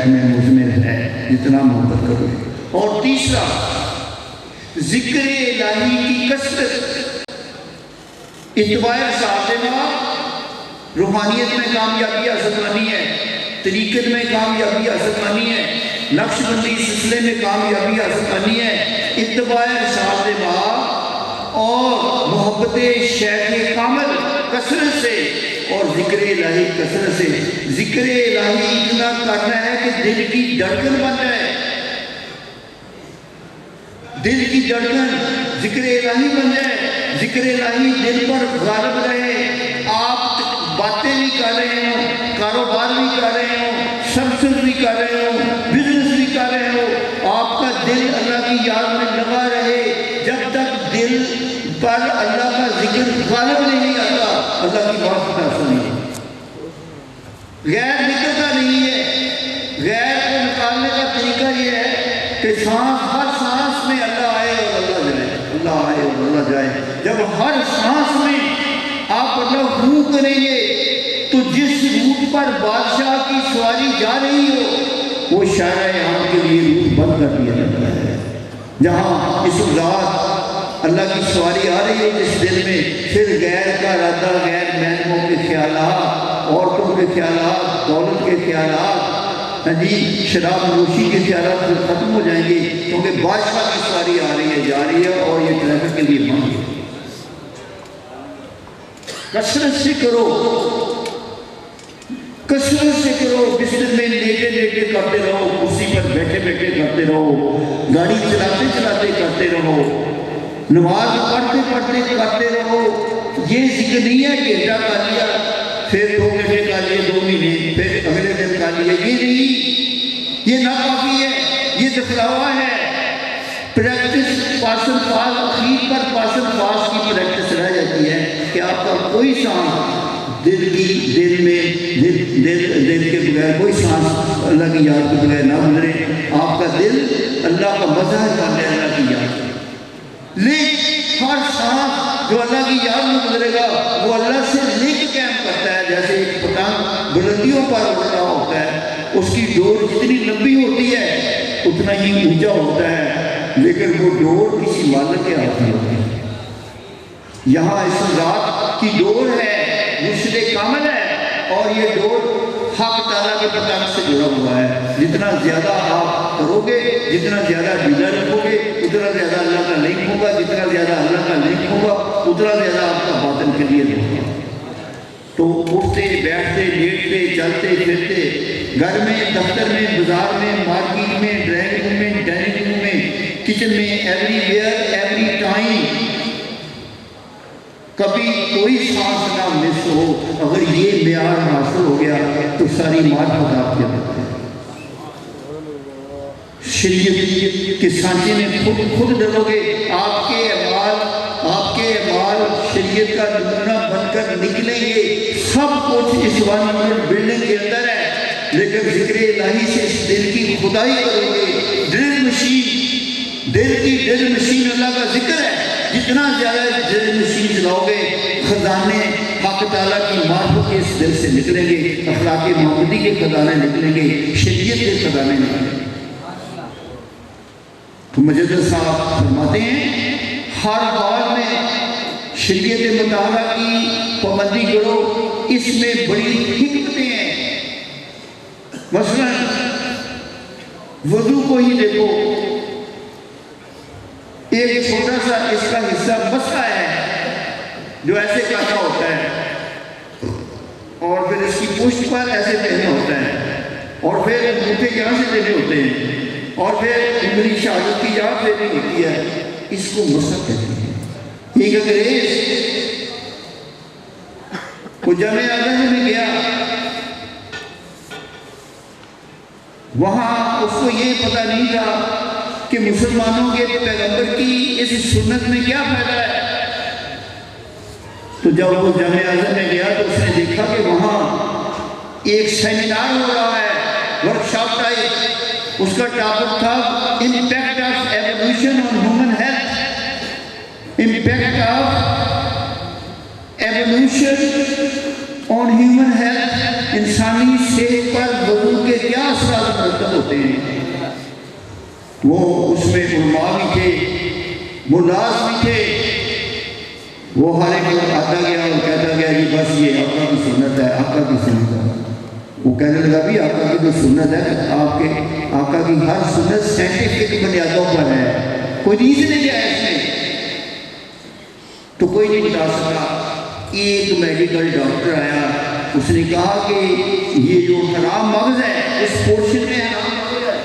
میں مضمر ہے، جتنا محبت کرو۔ اور تیسرا ذکر الہی کی کثرت، اتباع رسالت امام روحانیت میں کامیابی حاصل کرنی ہے، طریقت میں کامیابی حاصل کرنی ہے، نقشبندی سلسلے میں کامیابی حاصل کرنی ہے، اتباع رسالت امام اور محبت شیخ کامل کثرت سے اور ذکر الہی کثرت سے۔ ذکر الہی اتنا کرنا ہے کہ دل کی دھڑکن بن جائے، دل کی دھڑکن ذکر الہی بن جائے، ذکر الہی دل پر غالب رہے۔ آپ باتیں بھی کر رہے ہوں، کاروبار بھی کر رہے ہوں، سرسز بھی کر رہے ہوں، بزنس بھی کر رہے ہوں، آپ کا دل اللہ کی یاد میں لگا رہے۔ جب تک دل پر اللہ کا ذکر غالب نہیں آتا اللہ کی بات حاصل نہیں۔ غیر نکلتا نہیں ہے، غیر کو نکالنے کا طریقہ یہ ہے کہ ہر سانس میں اللہ آئے اور اللہ جائے، اللہ آئے اور اللہ جائے۔ جب ہر سانس میں آپ اللہ روح کریں گے تو جس روح پر بادشاہ کی سواری جا رہی ہو وہ شاعر عام کے لیے روح بند کر دیا جاتا ہے۔ جہاں اس ذات اللہ کی سواری آ رہی ہے جس دل میں، پھر غیر کا ارادہ، غیر محکموں کے خیالات، عورتوں کے خیالات، دولت کے خیالات، شراب نوشی کے خیالات پھر ختم ہو جائیں گے، کیونکہ بادشاہ کی سواری آ رہی ہے، جا رہی ہے اور یہ ٹریفک کے لیے بند ہے۔ کثرت سے کرو، کثرت سے کرو، بستر میں لیٹے لیٹے کرتے رہو، کرسی پر بیٹھے بیٹھے کرتے رہو، گاڑی چلاتے چلاتے کرتے رہو، نماز پڑھتے پڑھتے کرتے رہو۔ یہ ذکر نہیں ہے کہ گھنٹہ کر لیا پھر 2 گھنٹے کر لیے 2 مہینے پھر اگلے دن کر لیا، یہ نہیں، یہ ناکافی ہے، یہ دکھلاوا ہے۔ پریکٹس پاسن پاس، اخیر پر پاسن پاس کی پریکٹس رہ جاتی ہے کہ آپ کا کوئی سانس دل کے بغیر، کوئی سانس اللہ کی یاد کے بغیر نہ گزرے۔ آپ کا دل اللہ کا مظہر کرنے اللہ کی یاد، لیکن ہر سانس جو اللہ کی یاد میں گزرے گا وہ اللہ سے لنک قائم کرتا ہے۔ جیسے ایک پتنگ بلندیوں پر اڑ رہا ہوتا ہے، اس کی ڈور جتنی لمبی ہوتی ہے اتنا ہی اونچا ہوتا ہے، لیکن وہ ڈور کسی مالک کے ہاتھ میں ہوتی ہے۔ یہاں اس ذات کی ڈور ہے، مرشد کامل ہے، اور یہ ڈور حق تعالیٰ کے پتنگ سے جڑا ہوا ہے. جتنا زیادہ آپ کرو گے، جتنا زیادہ ڈھیلا رکھو گے، اتنا زیادہ اللہ کا لنک ہوگا. جتنا زیادہ اللہ کا لنک ہوگا اتنا زیادہ آپ کا باطن کلیئر ہوگا. تو اٹھتے بیٹھتے لیٹتے چلتے پھرتے، گھر میں، دفتر میں، بازار میں، مارکیٹ میں، ڈرائنگ روم میں، ڈائننگ روم میں، کچن میں، ایوری ویئر، ایوری ٹائم، کبھی کوئی سانس نہ مس ہو. اگر یہ معیار حاصل ہو گیا تو ساری معرفت آپ کے اندر ہے. شریعت کے سانچے میں خود ڈرو گے. آپ کے اعمال شریعت کا نمونہ بن کر نکلیں گے. سب کچھ اس 1 نمبر بلڈنگ کے اندر ہے، لیکن ذکر الہی سے اس دل کی خدائی کرو گے. ڈرل مشین، دل کی ڈرل مشین اللہ کا ذکر ہے. جتنا زیادہ ڈرل مشین چلاؤ گے، خزانے حق تعالیٰ کی معرفت کے اس دل سے نکلیں گے. اخلاق محمدی کے خزانے نکلیں گے، شریعت کے خزانے نکلیں گے. تو مجدد صاحب فرماتے ہیں ہر حال میں شریعت مطالعہ کی پابندی کرو. اس میں بڑی حکمتیں ہیں. مثلا وضو کو ہی دیکھو، ایک چھوٹا سا اس کا حصہ مسا ہے جو ایسے کاٹا ہوتا ہے، اور پھر اس کی پشت پر ایسے پہنا ہوتا ہے، اور پھر انگوٹھے یہاں سے دینے ہوتے ہیں، اور پھر انگلی شہادت کی یہاں دینی ہوتی ہے. اس کو مسا کہتے ہیں. ایک انگریز وہ جامع اعظم میں گیا، وہاں اس کو یہ پتہ نہیں تھا کہ مسلمانوں کے پیغمبر کی اس سنت میں کیا فائدہ ہے. تو جب وہ جامع اعظم میں گیا تو اس نے دیکھا کہ وہاں ایک سیمینار ہو رہا ہے، ورکشاپ ٹائپ. اس کا ٹاپک تھا impact of evolution on human health. Impact of evolution on human health, انسانی صحت پر وضو کے کیا اثرات مرتب ہوتے ہیں. وہ اس میں علماء بھی تھے، ملاز بھی تھے. وہ ہر ایک کو آتا گیا اور کہتا گیا کہ بس یہ آقا کی سنت ہے، آقا کی سنت ہے. وہ کہنے لگا بھی آقا کی جو سنت ہے، آپ کے آقا کی ہر سنت سائنٹیفک بنیادوں پر ہے، کوئی ریزن نہیں ہے اس میں. تو کوئی نہیں بتا سکا. ایک میڈیکل ڈاکٹر آیا، اس نے کہا کہ یہ جو حرام مغز ہے اس پورشن میں حرام مغز ہے،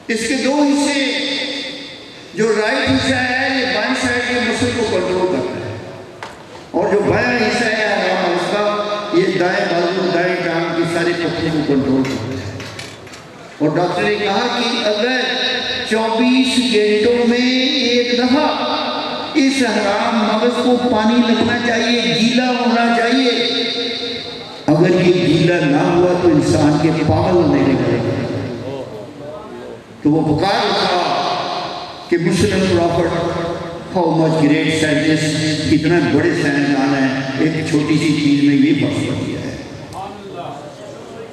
اس کے 2 حصے، جو رائٹ حصہ ہے یہ بائیں سائڈ کے مسل کو کنٹرول کرتا ہے، اور جو بائیں حصہ ہے حرام مغز کا یہ دائیں بازو دائیں ٹانگ کی ساری پتھروں کو کنٹرول کرتا ہے. اور ڈاکٹر نے کہا کہ اگر 24 گھنٹوں میں ایک دفعہ اس حرام مغز کو پانی لگنا چاہیے، گیلا ہونا چاہیے. اگر یہ گیلا نہ ہوا تو انسان کے پاگل ہونے لگے گا. تو وہ پکار اٹھا کہ Muslim prophet how much great scientist, کتنا بڑے سائنسدان ہیں، ایک چھوٹی سی چیز میں یہ فرق کر دیا ہے.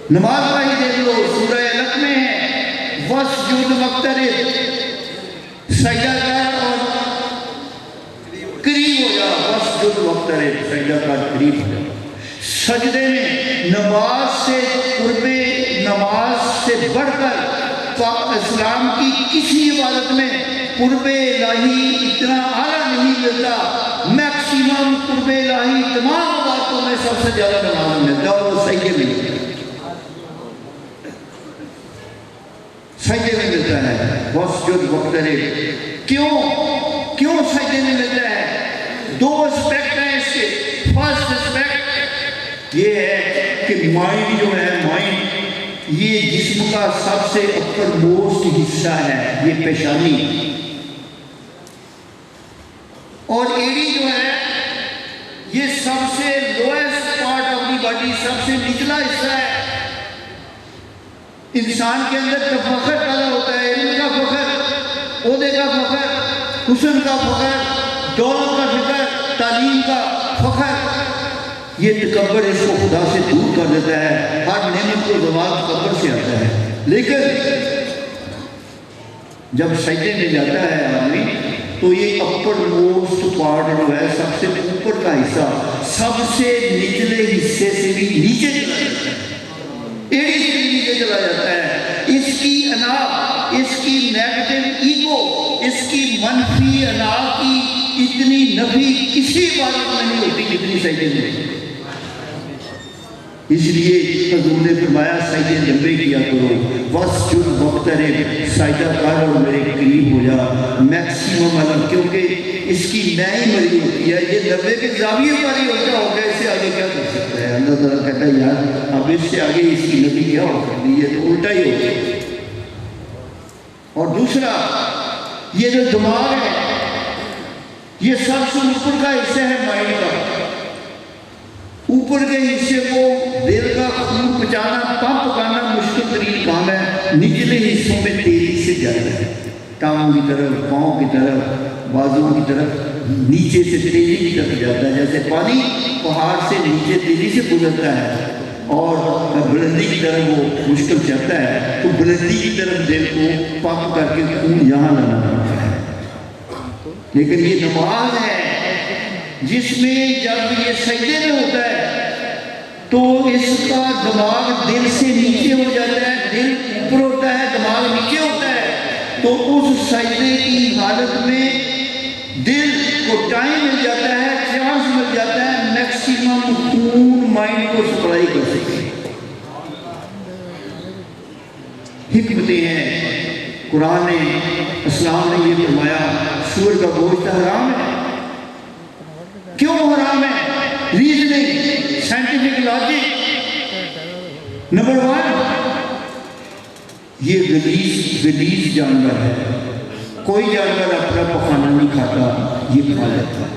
نماز کا ہی دیکھ لو، سورہ علق میں ہے وَاسْجُدْ وَاقْتَرِب، سجدہ کر اور قریب ہو جا. وَاسْجُدْ وَاقْتَرِب، سجدہ کر قریب ہو جا. سجدے میں نماز سے قرب، نماز سے بڑھ کر اسلام کی کسی عبادت میں قرب الہی اتنا اعلیٰ نہیں ملتا. میکسیمم قرب الہی تمام عبادتوں میں سب سے زیادہ نماز ملتا ہے، اور وہ سجدے میں ملتا ہے. سجدے میں ملتا ہے. وَاسْجُدْ وَاقْتَرِب. کیوں سجدے میں ملتا ہے؟ 2 اسپیکٹ ہیں اس کے. فرسٹ اسپیکٹ یہ ہے کہ مائنڈ جو ہے، مائنڈ یہ جسم کا سب سے اپر موسٹ حصہ ہے، یہ پیشانی. اور ایڑی جو ہے یہ سب سے lowest part of the body, سب سے نچلا حصہ ہے. انسان کے اندر تفخر پیدا ہوتا ہے، علم کا فخر، عہدے کا فخر، حسن کا فخر، دولت کا فخر، تعلیم کا فخر. یہ تکبر اس کو خدا سے دور کر دیتا ہے. ہر نعمت کو زوال تکبر سے آتا ہے. لیکن جب سجدے میں جاتا ہے آدمی تو یہ اپر موسٹ پارٹ جو ہے، سب سے اوپر کا حصہ، سب سے نچلے حصے سے بھی نیچے چلا جاتا ہے، ایڑی سے بھی نیچے چلا جاتا ہے۔ اس کی انا، اس کی نیگیٹو ایگو، اس کی منفی انا کی اتنی نفی کسی عبادت میں نہیں ہوتی جتنی سجدے میں۔ اس لیے حضور نے فرمایا سجدے لمبے کیا کرو، واسجد واقترب، سجدہ کر اور میرے قریب ہو جا، میکسیمم والا، کیونکہ اس کی نئی مری ہوتی ہے، یہ 90 کے زاویے پر ہی الٹا ہو گیا، اس سے آگے کیا کر سکتا ہے؟ اللہ تعالیٰ کہتا ہے یار اب اس سے آگے اس کی نبی کیا ہو سکتی ہے، تو الٹا ہی ہو گیا۔ اور دوسرا یہ جو دماغ ہے یہ سب سے اوپر کا حصہ ہے مائنڈ کا، اوپر کے حصے کو دل کا خون پہنچانا، پمپ کرنا مشکل ترین کام ہے، نچلے حصوں میں تیزی سے جاتا ہے، ٹانگوں کی طرف، پاؤں کی طرف، بازوؤں کی طرف، نیچے سے تیزی کی طرف جاتا ہے، جیسے پانی پہاڑ سے نیچے تیزی سے گزرتا ہے اور بلندی کی طرف وہ مشکل چلتا ہے، تو بلندی کی طرف دل کو پمپ کر کے خون یہاں لانا پڑتا ہے۔ لیکن یہ نماز ہے جس میں جب یہ سجدے میں ہوتا ہے تو اس کا دماغ دل سے نیچے ہو جاتا ہے، دل اوپر ہوتا ہے، دماغ نیچے ہوتا ہے، تو اس سجدے کی حالت میں دل کو ٹائم مل جاتا ہے، چانس مل جاتا ہے میکسیمم خون مائنڈ کو سپلائی کر سکے۔ حکمتیں ہیں، قرآن نے، اسلام نے یہ فرمایا سور کا گوشت حرام ہے۔ کیوں حرام ہے؟ Reasoning, scientific logic. نمبر 1، یہ غلیظ جانور ہے، کوئی جانور اپنا پخانا نہیں کھاتا، یہ کھا لیتا ہے۔